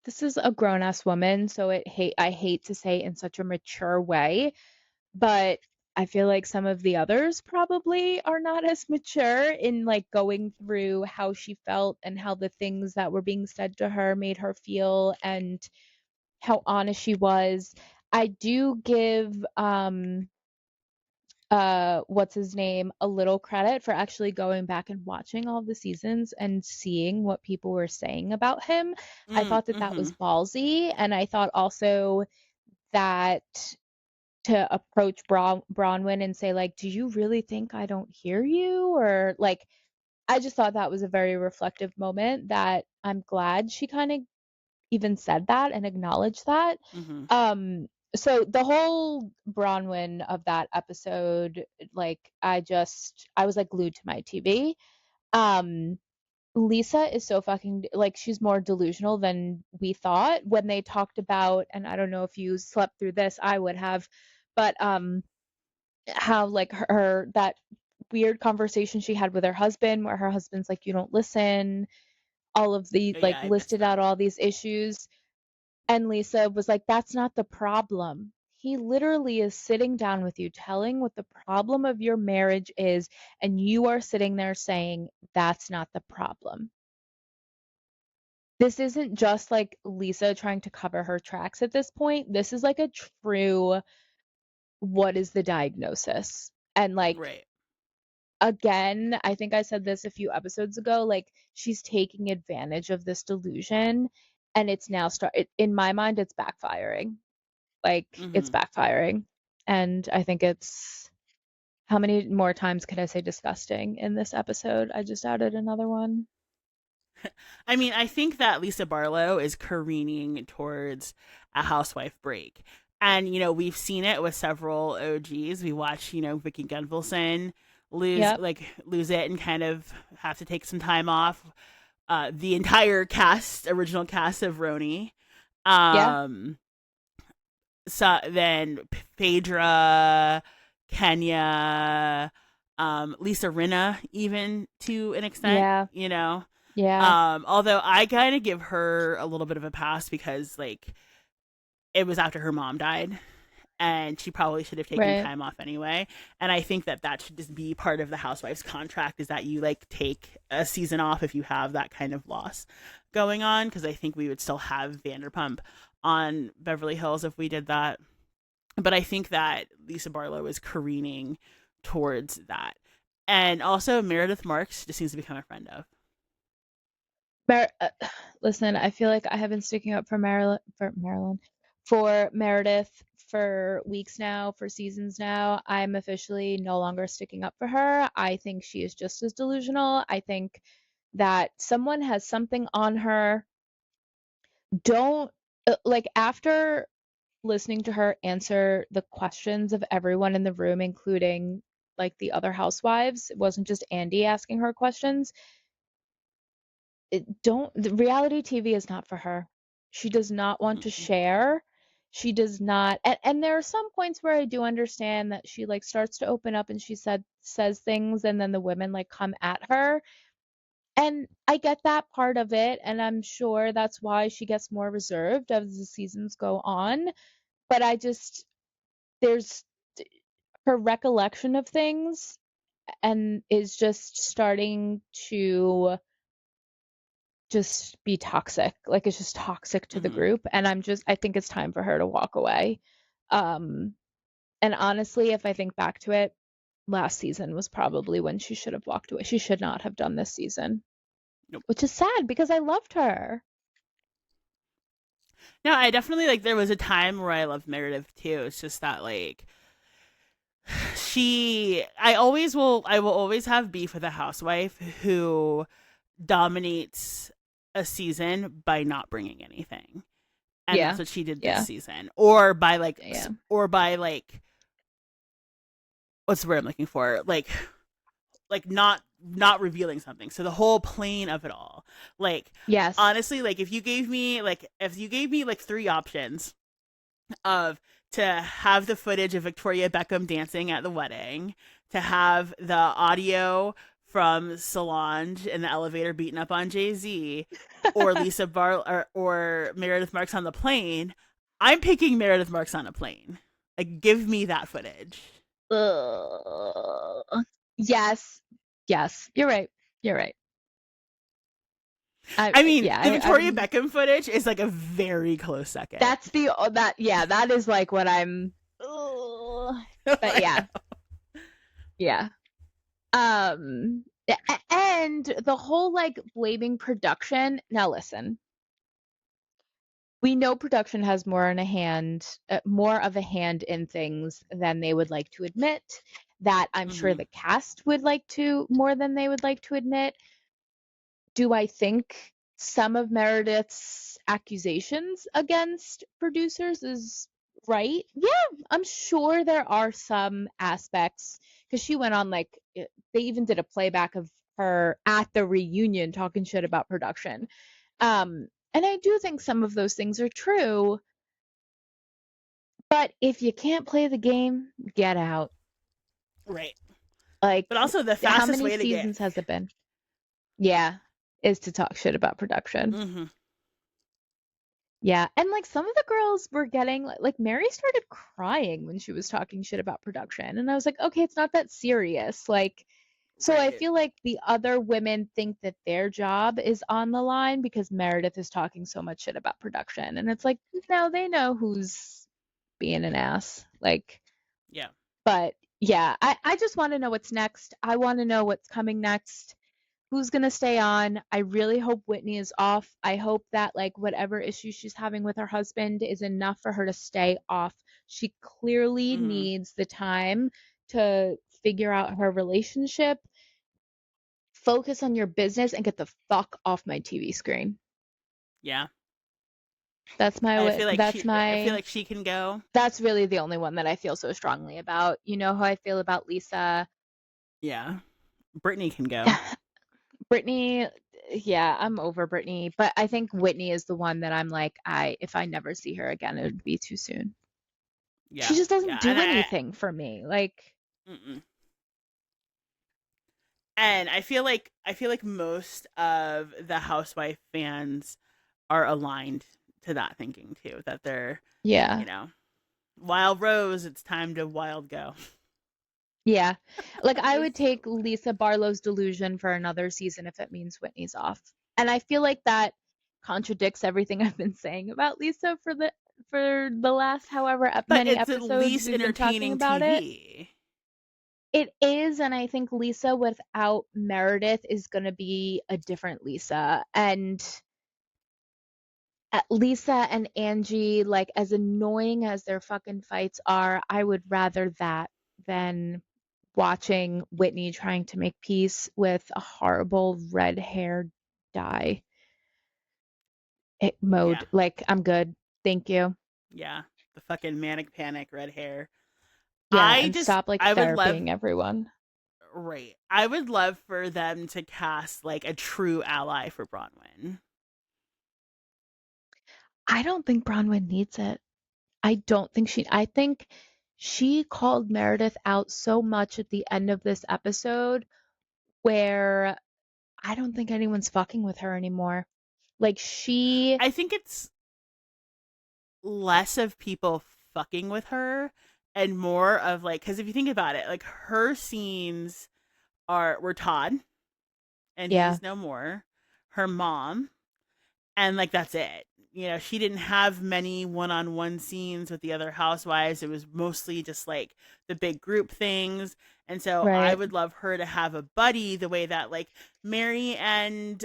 this is a grown ass woman, so I hate to say in such a mature way, but I feel like some of the others probably are not as mature in like going through how she felt and how the things that were being said to her made her feel and how honest she was. I do give what's his name a little credit for actually going back and watching all the seasons and seeing what people were saying about him. I thought that that was Mm-hmm. ballsy, and I thought also that to approach Bronwyn and say like, "Do you really think I don't hear you?" Or like, I just thought that was a very reflective moment that I'm glad she kind of even said that and acknowledged that. Mm-hmm. Um, so the whole Bronwyn of that episode, like I was like glued to my TV. Um, Lisa is so fucking like she's more delusional than we thought when they talked about, and I don't know if you slept through this, I would have, but how like her that weird conversation she had with her husband where her husband's like you don't listen, all of the Oh like yeah, I missed listed that. out all these issues. And Lisa was like, that's not the problem. He literally is sitting down with you, telling what the problem of your marriage is, and you are sitting there saying, that's not the problem. This isn't just like Lisa trying to cover her tracks at this point. This is like a true, what is the diagnosis? And like, Right. again, I think I said this a few episodes ago, like, she's taking advantage of this delusion, and it's now in my mind, it's backfiring. Like it's Mm-hmm. backfiring. And I think it's how many more times could I say disgusting in this episode? I just added another one. I mean, I think that Lisa Barlow is careening towards a housewife break. And, we've seen it with several OGs. We watched, Vicky Gunvalson Yep. lose it and kind of have to take some time off. The entire original cast of Roni. Yeah. Um, so then Phaedra, Kenya, Lisa Rinna, even to an extent, Yeah. you know. Yeah. Although I kind of give her a little bit of a pass because like it was after her mom died, and she probably should have taken Right. time off anyway. And I think that that should just be part of the housewife's contract, is that you like take a season off if you have that kind of loss going on, because I think we would still have Vanderpump on Beverly Hills if we did that. But I think that Lisa Barlow is careening towards that. And also Meredith Marks just seems to become a friend of. Mer- uh, Listen, I feel like I have been sticking up for for Meredith for weeks now, for seasons now. I'm officially no longer sticking up for her. I think she is just as delusional. I think that someone has something on her. Don't like after listening to her answer the questions of everyone in the room, including like the other housewives. It wasn't just Andy asking her questions. Don't the reality TV is not for her. She does not want to Mm-mm. share. She does not, and there are some points where I do understand that she like starts to open up and she says things and then the women like come at her. And I get that part of it, and I'm sure that's why she gets more reserved as the seasons go on. But I just there's her recollection of things and is just starting to just be toxic. Like it's just toxic to the Mm-hmm. group. And I think it's time for her to walk away. Um, and honestly, if I think back to it, last season was probably when she should have walked away. She should not have done this season, Nope. which is sad because I loved her. No, I definitely like. There was a time where I loved Meredith too. It's just that like I will always have beef with a housewife who dominates a season by not bringing anything. And that's Yeah. what she did this Yeah. season. Yeah. Or by like what's the word I'm looking for? Like not revealing something. So the whole plane of it all. Like Yes. honestly, like if you gave me like three options of to have the footage of Victoria Beckham dancing at the wedding, to have the audio from Solange in the elevator beating up on Jay-Z, or or Meredith Marks on the plane, I'm picking Meredith Marks on a plane. Like give me that footage. Ugh. Yes. Yes. You're right. You're right. I mean, Yeah, the Victoria I'm Beckham footage is like a very close second. that's the that yeah, that is like what I'm ugh. But I yeah. know. Yeah. And the whole like blaming production. Now listen, we know production has more of a hand in things than they would like to admit. That I'm sure Mm-hmm. the cast would like to more than they would like to admit. Do I think some of Meredith's accusations against producers is right? Yeah, I'm sure there are some aspects because she went on like they even did a playback of her at the reunion talking shit about production. And I do think some of those things are true, but if you can't play the game, get out. Right. Like But also the how fastest many way to get. seasons has it been? Yeah, is to talk shit about production. Mm-hmm. Yeah, and like some of the girls were getting like Mary started crying when she was talking shit about production, and I was like, okay, it's not that serious. Like, so I Right. feel like the other women think that their job is on the line because Meredith is talking so much shit about production, and it's like, no, they know who's being an ass. Like, Yeah. but yeah, I just want to know what's next. I want to know what's coming next, who's gonna stay on. I really hope Whitney is off. I hope that like whatever issue she's having with her husband is enough for her to stay off. She clearly Mm-hmm. needs the time to figure out her relationship, focus on your business, and get the fuck off my TV screen. Yeah. That's my I feel like she can go. that's really the only one that I feel so strongly about. You know how I feel about Lisa. Yeah. Brittany can go. Brittany, yeah, I'm over Brittany, but I think Whitney is the one that I'm like, if I never see her again, it would be too soon. She Yeah. just doesn't Yeah. And do anything for me. Like, mm-mm. And I feel like most of the housewife fans are aligned to that thinking too, that they're, yeah, you know, wild rose, it's time to wild go. yeah. Like, I It's would so take Lisa Barlow's delusion for another season if it means Whitney's off. And I feel like that contradicts everything I've been saying about Lisa for the last however but many it's at episodes least we've been talking entertaining about it. TV. It is, and I think Lisa without Meredith is going to be a different Lisa. And Lisa and Angie, like as annoying as their fucking fights are, I would rather that than watching Whitney trying to make peace with a horrible red hair dye Yeah. mode. Like, I'm good. Thank you. Yeah. The fucking manic panic red hair. Yeah, and stop like I would love, therapying everyone. right. I would love for them to cast like a true ally for Bronwyn. I don't think Bronwyn needs it. I think she called Meredith out so much at the end of this episode where I don't think anyone's fucking with her anymore. Like she, I think it's less of people fucking with her and more of like, because if you think about it, like her scenes were Todd and yeah, he's no more, her mom, and like that's it. You know, she didn't have many one-on-one scenes with the other housewives. It was mostly just like the big group things. And so I right. would love her to have a buddy the way that like Mary and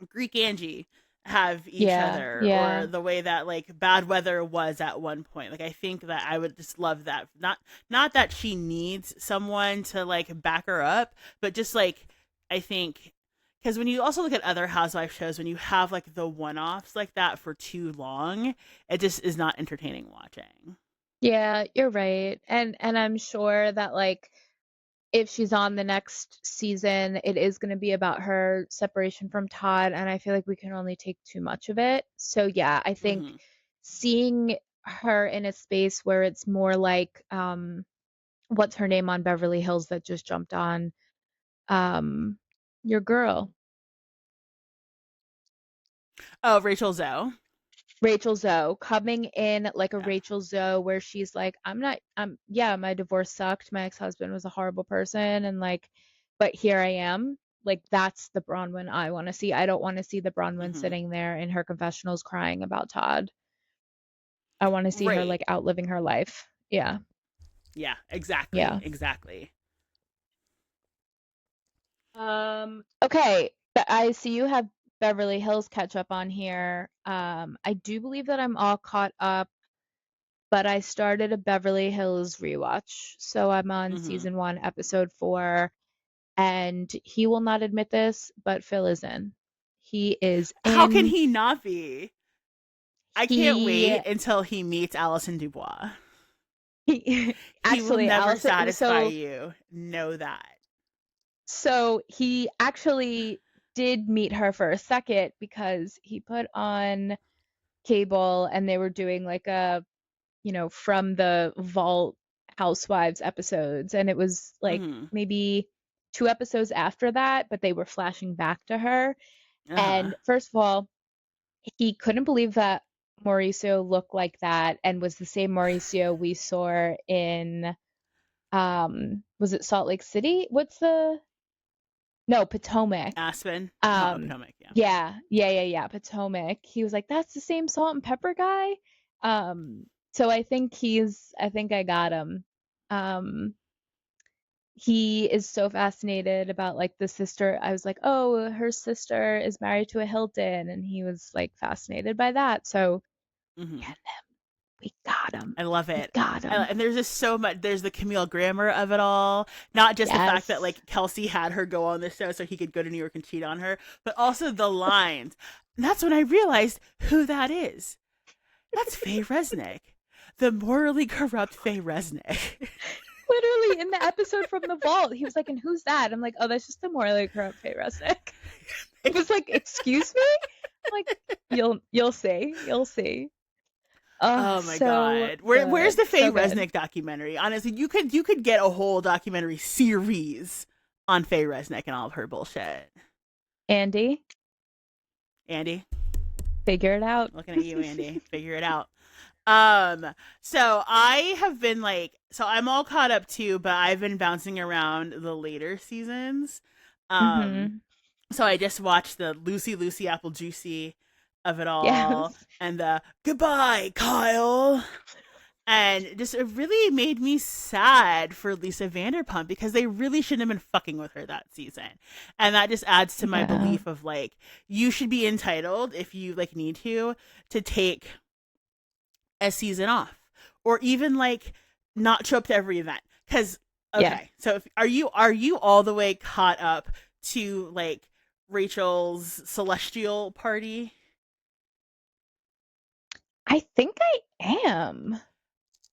Greek Angie have each Yeah, other, or yeah, the way that like Bad Weather was at one point. Like I think that I would just love that. Not that she needs someone to like back her up, but just like I think, because when you also look at other housewife shows, when you have like the one-offs like that for too long, it just is not entertaining watching. yeah, you're right. And I'm sure that like if she's on the next season, it is going to be about her separation from Todd, and I feel like we can only take too much of it. So yeah, I think Hmm. seeing her in a space where it's more like what's her name on Beverly Hills that just jumped on um your girl, Oh, Rachel Zoe. Rachel Zoe, coming in like a Yeah. Rachel Zoe where she's like, yeah, my divorce sucked. My ex-husband was a horrible person and like, but here I am. Like that's the Bronwyn I want to see. I don't want to see the Bronwyn Hmm. sitting there in her confessionals crying about Todd. I want to see her Right. like outliving her life. Yeah. Yeah. Exactly. Yeah. Exactly. Okay, but I see you have Beverly Hills catch up on here. I do believe that I'm all caught up, but I started a Beverly Hills rewatch. So I'm on Hmm. season 1, episode 4, and he will not admit this, but Phil is in. He is How can in. he not be? I can't He wait until he meets Allison Dubois. he He will actually never Allison satisfy so you. Know that. so he actually did meet her for a second because he put on cable and they were doing like a from the Vault Housewives episodes. And it was like Hmm. maybe 2 episodes after that, but they were flashing back to her. Uh huh. And first of all, he couldn't believe that Mauricio looked like that and was the same Mauricio we saw in was it Salt Lake City? What's the no, Potomac. Aspen. Oh, Um, Potomac. Yeah. yeah, Potomac. He was like, "That's the same salt and pepper guy." So I think I got him. Um, he is so fascinated about like the sister. I was like, "Oh, her sister is married to a Hilton," and he was like fascinated by that. So Hmm. yeah, we got him. I love We it. got him. And there's just so much. There's the Camille Grammer of it all. Not just the fact that Yes. like Kelsey had her go on the show so he could go to New York and cheat on her, but also the lines. And that's when I realized who that is. That's Faye Resnick, the morally corrupt Faye Resnick. Literally in the episode from the vault, he was like, "And who's that?" I'm like, "Oh, that's just the morally corrupt Faye Resnick." It was like, "Excuse me?" I'm like, you'll see, you'll see. Oh, Oh my so god. Where's good, the Faye so good. Resnick documentary? Honestly, you could get a whole documentary series on Faye Resnick and all of her bullshit. Andy, Andy, figure it out. looking at you, Andy. Figure it out. Um, so I have been so I'm all caught up too, but I've been bouncing around the later seasons. Um, Mm-hmm. so I just watched the Lucy Lucy Apple Juicy of it all Yes. and the Goodbye, Kyle. And just it really made me sad for Lisa Vanderpump because they really shouldn't have been fucking with her that season. And that just adds to my Yeah. belief of you should be entitled if you need to take a season off or even not show up to every event. Cuz Yeah. okay, so are you all the way caught up to Rachel's celestial party? I think I am.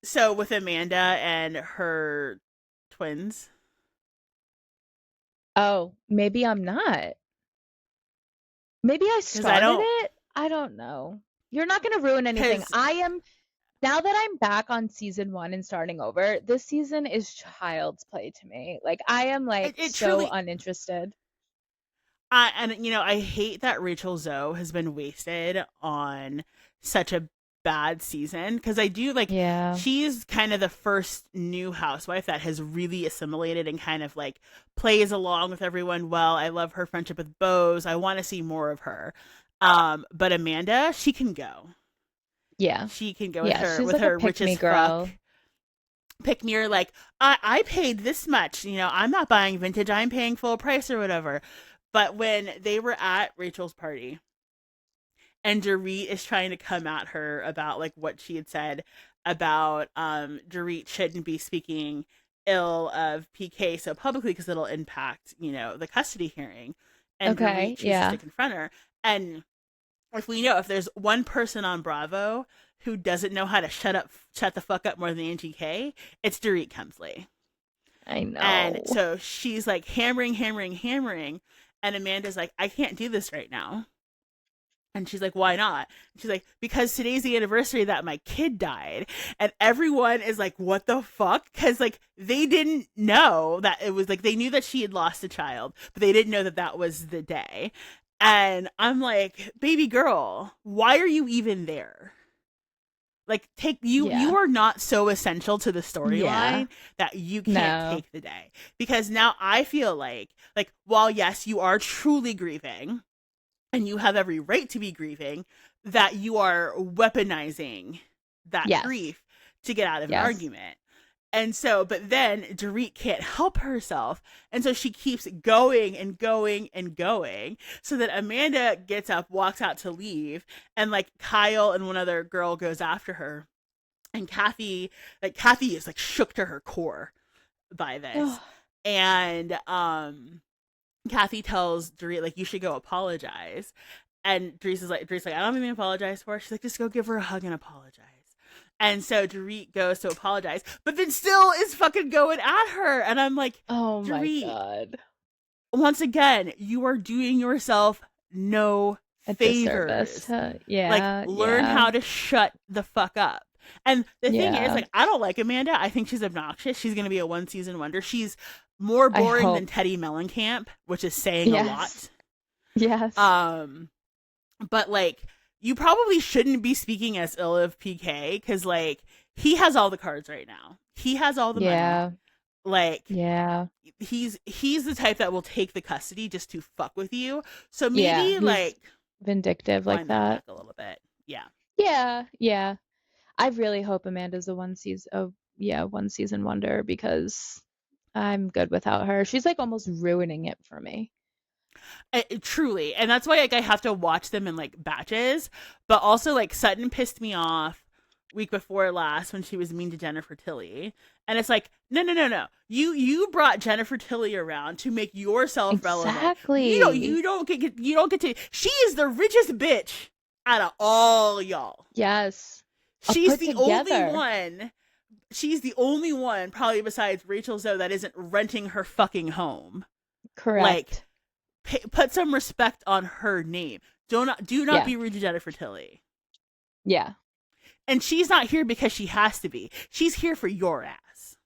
So with Amanda and her twins. Oh, maybe I'm not. Maybe I Because I started don't, it. I don't know. You're not going to ruin anything. because I am now that I'm back on season 1 and starting over. This season is child's play to me. Like I am like it so truly, uninterested. I hate that Rachel Zoe has been wasted on such a bad season because I do Yeah. she's kind of the first new housewife that has really assimilated and kind of plays along with everyone well. I love her friendship with Bose. I want to see more of her. But Amanda, she can go. Yeah. She can go with Yeah, her she's like a pick rich me as fuck girl. pick me or I paid this much, I'm not buying vintage, I'm paying full price or whatever. But when they were at Rachel's party and Dorit is trying to come at her about what she had said about Dorit shouldn't be speaking ill of PK so publicly because it'll impact, the custody hearing. And Dorit Okay, chooses to yeah. confront her. And if there's one person on Bravo who doesn't know how to shut the fuck up more than Angie K, it's Dorit Kemsley. I And know. so she's hammering, hammering, hammering. And Amanda's like, I can't do this right now. And she's like, why not? She's like, because today's the anniversary that my kid died. And everyone is like, what the fuck? Because they didn't know that it was they knew that she had lost a child, but they didn't know that that was the day. And I'm like, baby girl, why are you even there? Take you Yeah. are not so essential to the Yeah. storyline that you can't No. take the day. Because now I feel while yes, you are truly grieving and you have every right to be grieving, that you are weaponizing that Yes. grief to get out of an Yes. argument. And so, but then Dorit can't help herself. And so she keeps going and going and going. So that Amanda gets up, walks out to leave, and Kyle and one other girl goes after her. And Kathy is shook to her core by this. Oh, And Kathy tells Dorit, you should go apologize. And Dorit's like, I don't even apologize for her. She's like, just go give her a hug and apologize. And so Dorit goes to apologize, but then still is fucking going at her. And I'm like, oh my Dorit, God. once again, you are doing yourself no A disservice. favors. Yeah. Learn Yeah. how to shut the fuck up. And the thing is, Yeah. I don't like Amanda. I think she's obnoxious. She's going to be a one season wonder. She's more I boring than hope. Teddy Mellencamp, which is saying a Yes. lot. Yes. But you probably shouldn't be speaking as ill of PK because he has all the cards right now. He has all the money. Yeah. Like Yeah. he's the type that will take the custody just to fuck with you. So Yeah. maybe He's vindictive like wind that that. back a little bit. Yeah. Yeah. Yeah. I really hope Amanda's a one season wonder because I'm good without her. She's almost ruining it for me. Truly, and that's why I have to watch them in batches. But also Sutton pissed me off week before last when she was mean to Jennifer Tilly, and it's no. You brought Jennifer Tilly around to make yourself relevant. Exactly. You don't get to. She is the richest bitch out of all y'all. Yes. A She's put the only together. one she's the only one, probably besides Rachel Zoe, that isn't renting her fucking home. Like, Correct. put some respect on her name. Do not Yeah. be rude to Jennifer Tilly. Yeah. And she's not here because she has to be. She's here for your ass.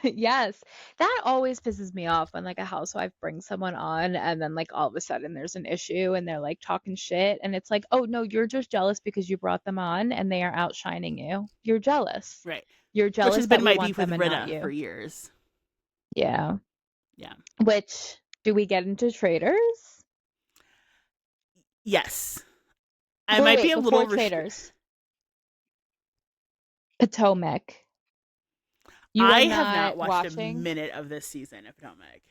Yes. That always pisses me off when like a housewife brings someone on and then like all of a sudden there's an issue and they're like talking shit and it's like, "Oh no, you're just jealous because you brought them on and they are outshining you. You're jealous. Right. You're Which has jealous that been we my want beef with them and not Rinna for you." years. Yeah. Yeah. Which do we get into traders? Yes. I Wait, might be wait, a before little traders. Potomac. You are I have not not watched a watching? minute of this season of Potomac.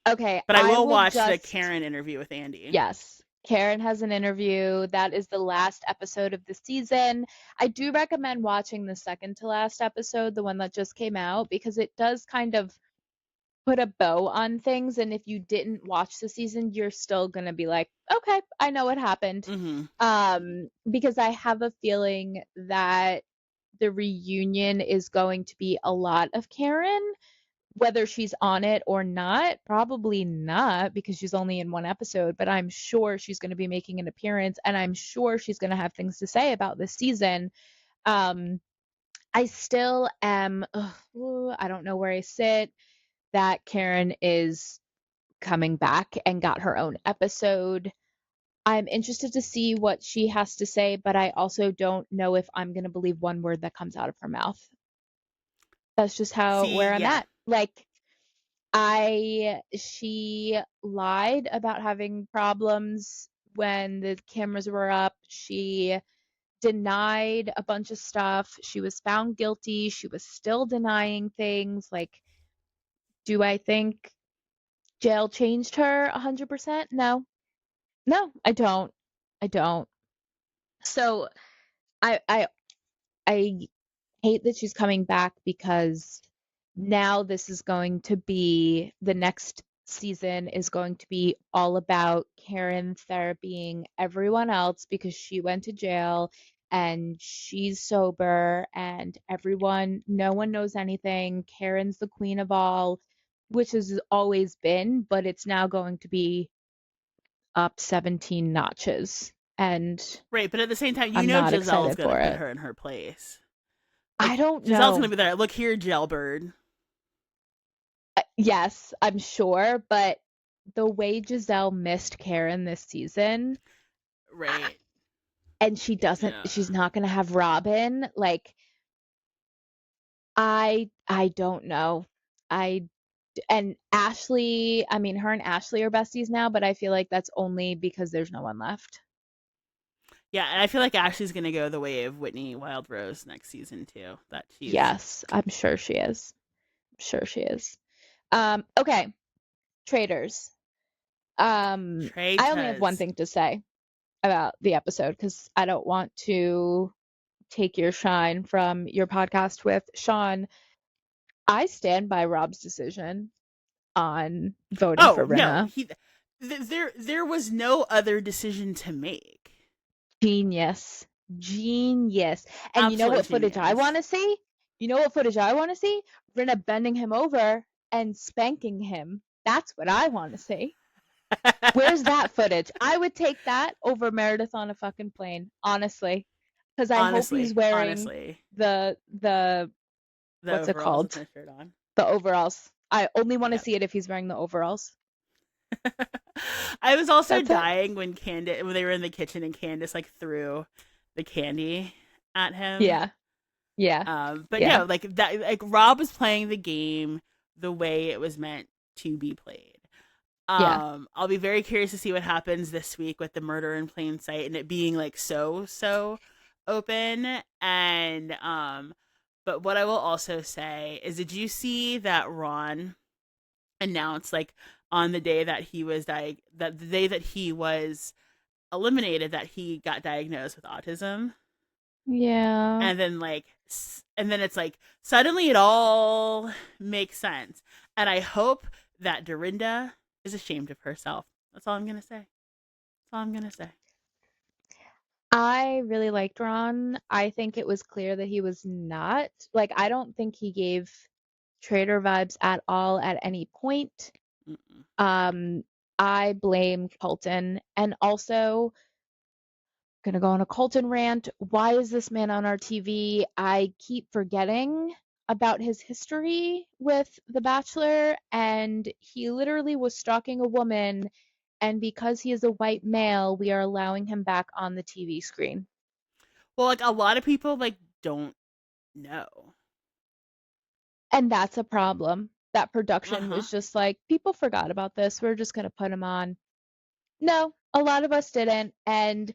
Okay, But I I will will watch the just Karen interview with Andy. yes. Karen has an interview. That is the last episode of the season. I do recommend watching the second to last episode, the one that just came out, because it does kind of put a bow on things. And if you didn't watch the season, you're still gonna be like, okay, I know what happened. Mm-hmm. Because I have a feeling that the reunion is going to be a lot of Karen, whether she's on it or not, probably not because she's only in one episode, but I'm sure she's going to be making an appearance and I'm sure she's going to have things to say about this season. Um, I still am, I don't know where I sit, that Karen is coming back and got her own episode. I'm interested to see what she has to say, but I also don't know if I'm going to believe one word that comes out of her mouth. That's just See, where I'm yeah. at. Like, she lied about having problems when the cameras were up. She denied a bunch of stuff. She was found guilty. She was still denying things. Like, do I think jail changed her 100%? No. No, I don't. I don't. So I I hate that she's coming back because now this is going to be the next season is going to be all about Karen therapying everyone else because she went to jail and she's sober and no one knows anything. Karen's the queen of all, which has always been, but it's now going to be up 17 notches. And Right, but at the same time, I'm not Giselle's excited gonna for put it. her in her place. I Like, don't Giselle's gonna know. be there. Look here, Jailbird. Yes, I'm sure, but the way Giselle missed Karen this season, Right. and Yeah. she's not gonna have Robin, like I don't know. I and Ashley, I mean her and Ashley are besties now, but I feel like that's only because there's no one left. Yeah, and I feel like Ashley's gonna go the way of Whitney Wild Rose next season too. That she's Yes, I'm sure she is. I'm sure she is. Okay, traders. trade I only have one Tez. thing to say about the episode because I don't want to take your shine from your podcast with Sean. I stand by Rob's decision on voting for Oh no, Rinna. there was no other decision to make. Genius. Genius. And you know Absolutely what footage I genius. want to see? You know what footage I want to see? Rinna bending him over and spanking him. That's what I want to see. Where's that footage? I would take that over Meredith on a fucking plane, honestly. Because I hope he's honestly, wearing honestly, the the what's it overalls with called? no shirt on. The overalls. I only want to Yep. see it if he's wearing the overalls. I was also That's it. dying when they were in the kitchen and Candace like threw the candy at him. Yeah. Yeah. But Yeah. no, like that, like Rob was playing the game the way it was meant to be played. Yeah. I'll be very curious to see what happens this week with the murder in plain sight and it being like so open. And but what I will also say is, did you see that Ron announced like on the day that that the day that he was eliminated that he got diagnosed with autism? Yeah. And then it's like suddenly it all makes sense, and I hope that Dorinda is ashamed of herself. That's all I'm gonna say. That's all I'm gonna say. I really liked Ron. I think it was clear that he was not. Like, I don't think he gave traitor vibes at all at any point. Mm-mm. Um, I blame Colton. And also, gonna go on a Colton rant. Why is this man on our TV? I keep forgetting about his history with The Bachelor, and he literally was stalking a woman. And because he is a white male, we are allowing him back on the TV screen. Well, like a lot of people like don't know. And that's a problem. That Uh production huh. was just like, people forgot about this. We're just gonna put him on. No, a lot of us didn't. And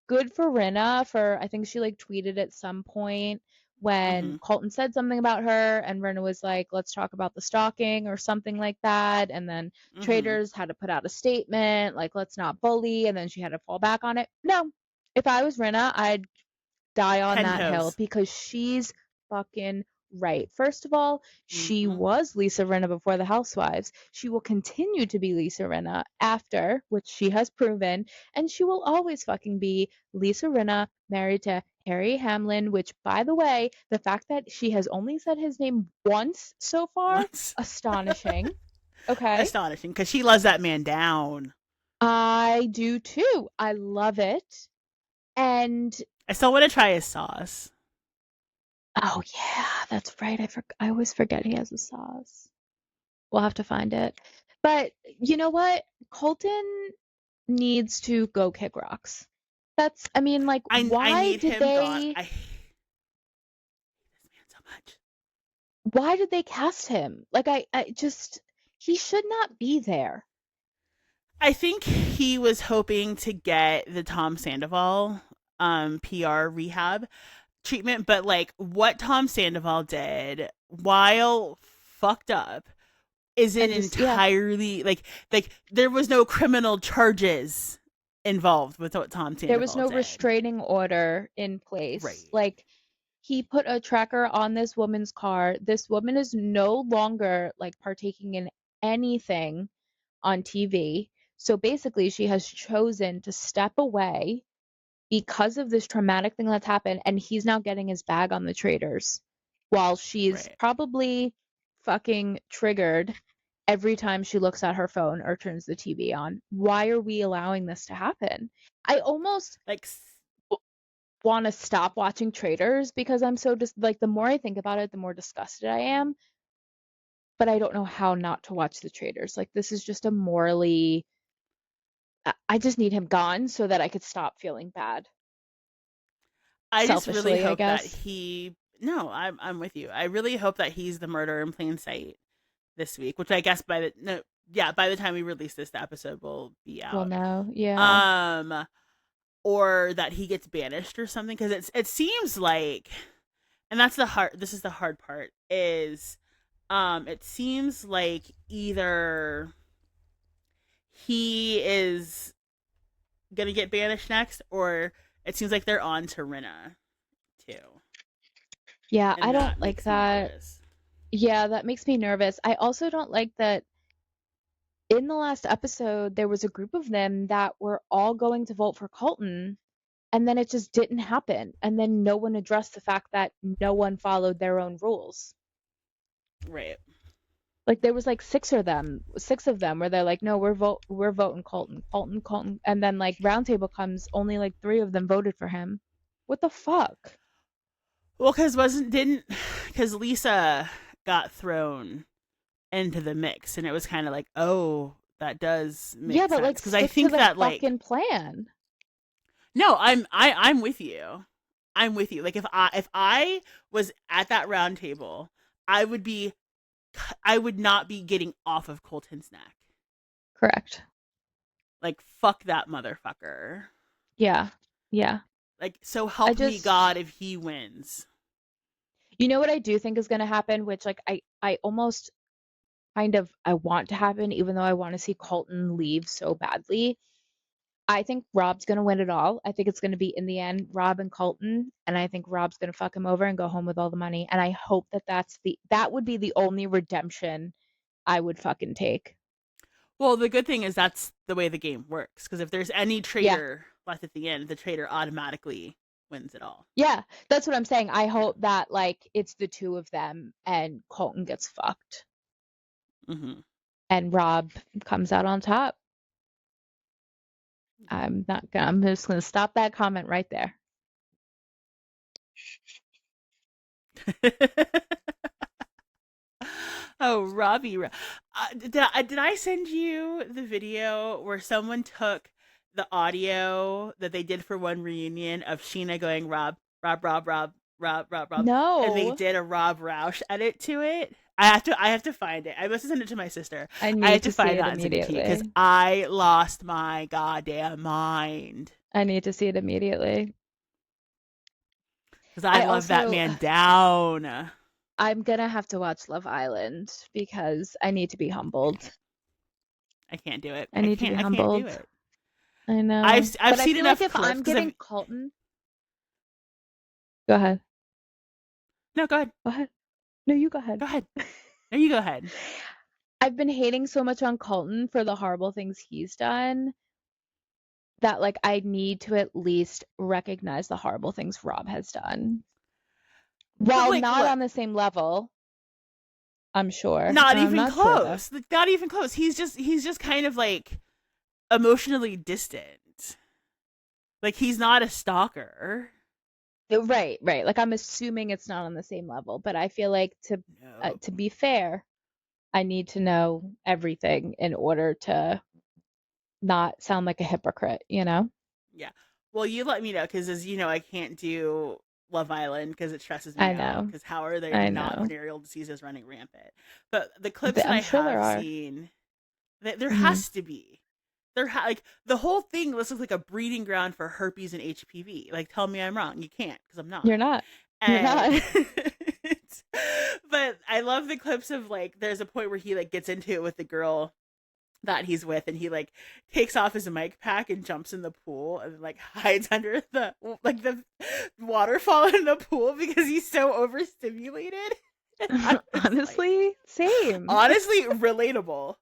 good for Rinna for I think she like tweeted at some point when Mm-hmm. Colton said something about her and Rinna was like, let's talk about the stalking or something like that. And then Mm-hmm. Traders had to put out a statement like, let's not bully. And then she had to fall back on it. No, if I was Rinna, I'd die on 10 that hill toes. because she's fucking right. First of all, she Mm-hmm. was Lisa Rinna before the Housewives. She will continue to be Lisa Rinna after, which she has proven, and she will always fucking be Lisa Rinna married to Harry Hamlin, which, by the way, the fact that she has only said his name once so far, Once. astonishing. Okay. Astonishing because she loves that man down. I do too. I love it. And I still want to try his sauce. oh yeah, that's right. I always forget he has a sauce. We'll have to find it. But you know what? Colton needs to go kick rocks. That's I mean, like, I need him gone. I hate this man so much. why did they cast him? Like I just he should not be there. I think he was hoping to get the Tom Sandoval PR rehab treatment, but like what Tom Sandoval did while fucked up isn't And just yeah, entirely like there was no criminal charges involved with what Tom there was Sandoval no did. restraining order in place. Right. Like he put a tracker on this woman's car. This woman is no longer like partaking in anything on TV. So basically, she has chosen to step away because of this traumatic thing that's happened, and he's now getting his bag on the traders while she's Right. probably fucking triggered every time she looks at her phone or turns the TV on. Why are we allowing this to happen? I almost Like want to stop watching traders because I'm so just like the more I think about it, the more disgusted I am. But I don't know how not to watch the traders. Like this is just a morally I just need him gone so that I could stop feeling bad. I just really Selfishly, I hope that guess. he no, I'm with you. I really hope that he's the murderer in plain sight this week, which I guess by the no yeah, by the time we release this the episode will be Well, out. no, yeah. Um or that he gets banished or something because it seems like and that's the hard this is the hard part is it seems like either he is gonna get banished next or it seems like they're on to Rinna too, Yeah, I and don't that like makes me that. nervous. Yeah, that makes me nervous. I also don't like that in the last episode, there was a group of them that were all going to vote for Colton, and then it just didn't happen. And then no one addressed the fact that no one followed their own rules. Right. Like there was like six of them where they're like, no, we're voting Colton, Colton, Colton, and then like roundtable comes, only like three of them voted for him. What the fuck? Well, because wasn't didn't because Lisa got thrown into the mix, and it was kind of like, oh, that does Yeah, make but like sense. Because I stick to think the that like fucking plan. no, I'm with you. I'm with you. Like if I was at that round table, I would be I would not be getting off of Colton's neck. Correct. Like fuck that motherfucker. Yeah. Yeah. Like so I help me just God if he wins. you know what I do think is going to happen, which like I almost kind of I want to happen even though I want to see Colton leave so badly. I think Rob's going to win it all. I think it's going to be in the end Rob and Colton, and I think Rob's going to fuck him over and go home with all the money. And I hope that that would be the only redemption I would take. Well, the good thing is that's the way the game works. Because if there's any Yeah. traitor left at the end, the traitor automatically wins it all. Yeah, that's what I'm saying. I hope that like it's the two of them and Colton gets fucked Mm-hmm. and Rob comes out on top. I'm just gonna stop that comment right there. Oh, Robbie. Did I send you the video where someone took the audio that they did for one reunion of Sheena going Rob, Rob, Rob, Rob, Rob, Rob, Rob, and they No, did a Rob Roush edit to it? I have to find it. I must have sent it to my sister. I I have need to to see find it that and send it to you because immediately. I lost my goddamn mind. I need to see it immediately. Because I I love that also man down. I'm gonna have to watch Love Island because I need to be humbled. I can't do it. I I need to be can't. I can't do humbled. it. I I've know. I've But I seen feel like enough if clips I'm because getting I've Colton, go ahead. no. Go ahead. Go ahead. No, you go ahead. Go ahead. No, you go ahead. I've been hating so much on Colton for the horrible things he's done that like I need to at least recognize the horrible things Rob has done. But While like, not look, on the same level, I'm sure. not I'm even not sure though. close. Like, not even close. He's just kind of like emotionally distant. Like he's not a stalker. Right, right. Like I'm assuming it's not on the same level, but I feel like No. to be fair, I need to know everything in order to not sound like a hypocrite, you know? Yeah. Well, you let me know because, as you know, I can't do Love Island because it stresses me I out. know. Because how are there I not know. venereal diseases running rampant? But the clips that I'm I sure there have are. seen, there Hmm. has to be. Like the whole thing looks like a breeding ground for herpes and HPV. Like, tell me I'm wrong. You can't because I'm not. You're not. You're And not. but I love the clips of like there's a point where he like gets into it with the girl that he's with and he like takes off his mic pack and jumps in the pool and like hides under the waterfall in the pool because he's so overstimulated. I was like, Honestly, same. honestly, relatable,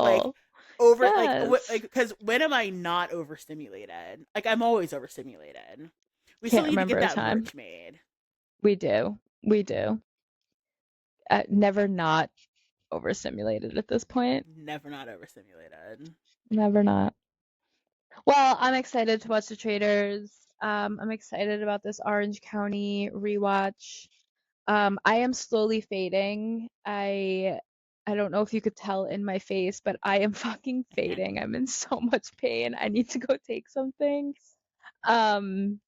like Relatable. over Yes. like because when am I not overstimulated? Like I'm always overstimulated. We still Can't need to remember get a that time. merch made. We do. We do. Never not overstimulated at this point. Never not overstimulated. Never not. Well, I'm excited to watch The Traders. I'm excited about this Orange County rewatch. I am slowly fading. I don't know if you could tell in my face, but I am fucking I can. fading. I'm in so much pain. I need to go take something. Um,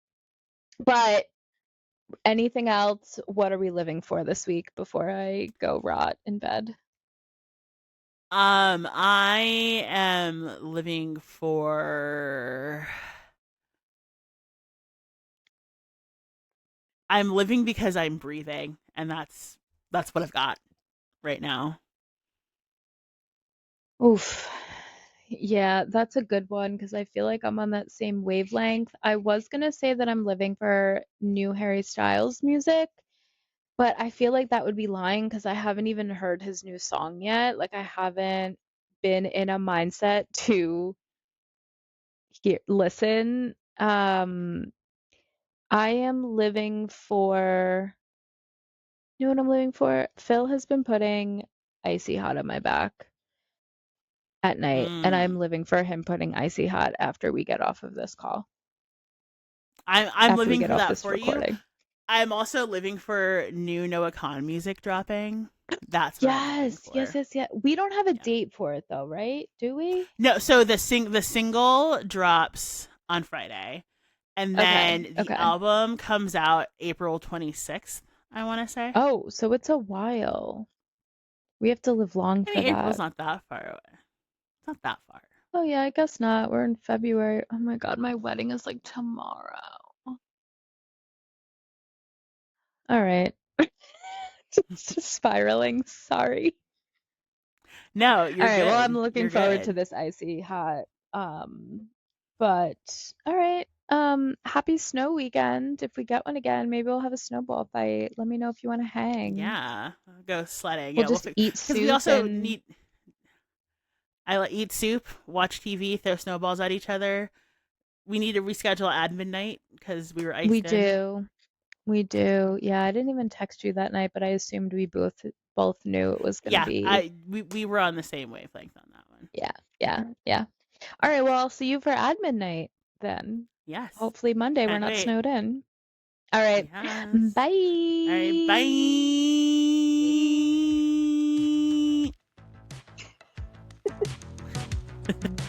but anything else? What are we living for this week before I go rot in bed? I am living for. I'm living because I'm breathing, and that's what I've got right now. Oof. Yeah, that's a good one because I feel like I'm on that same wavelength. I was gonna say that I'm living for new Harry Styles music, but I feel like that would be lying because I haven't even heard his new song yet. Like I haven't been in a mindset to listen. I am living for, you know what I'm living for? Phil has been putting icy hot on my back at night, and I'm Mm. living for him putting icy hot after we get off of this call, I'm after we living get for off that this for you. recording. I'm also living for new Noah Khan music dropping. That's what I'm living Yes, yes, for. yes, yes. We don't have a Yeah. date for it though, right? Do we? No, so the single drops on Friday, and Okay, then the okay. album comes out April 26th. I want to say. Oh, so it's a while. We have to live long I for mean, April's that. not that far away. It's not that far. Oh yeah, I guess not. We're in February. Oh my God, my wedding is like tomorrow. All right. Just spiraling. Sorry. No, All you're right. Well, I'm good. looking You're forward to good. this icy hot. But all right. Happy snow weekend. If we get one again, maybe we'll have a snowball fight. Let me know if you want to hang. Yeah, I'll go sledding. We'll Yeah, we'll just fix eat because we soup also and need. I like eat soup, watch TV, throw snowballs at each other, we need to reschedule admin night because we were We iced in. do. We do. Yeah, I didn't even text you that night, but I assumed we both knew it was gonna Yeah, be. we were on the same wavelength on that one. Yeah, yeah, yeah. All right, well, I'll see you for admin night then. Yes, Hopefully Monday we're can't not wait. snowed in. All right. Yes. All right, Bye. bye.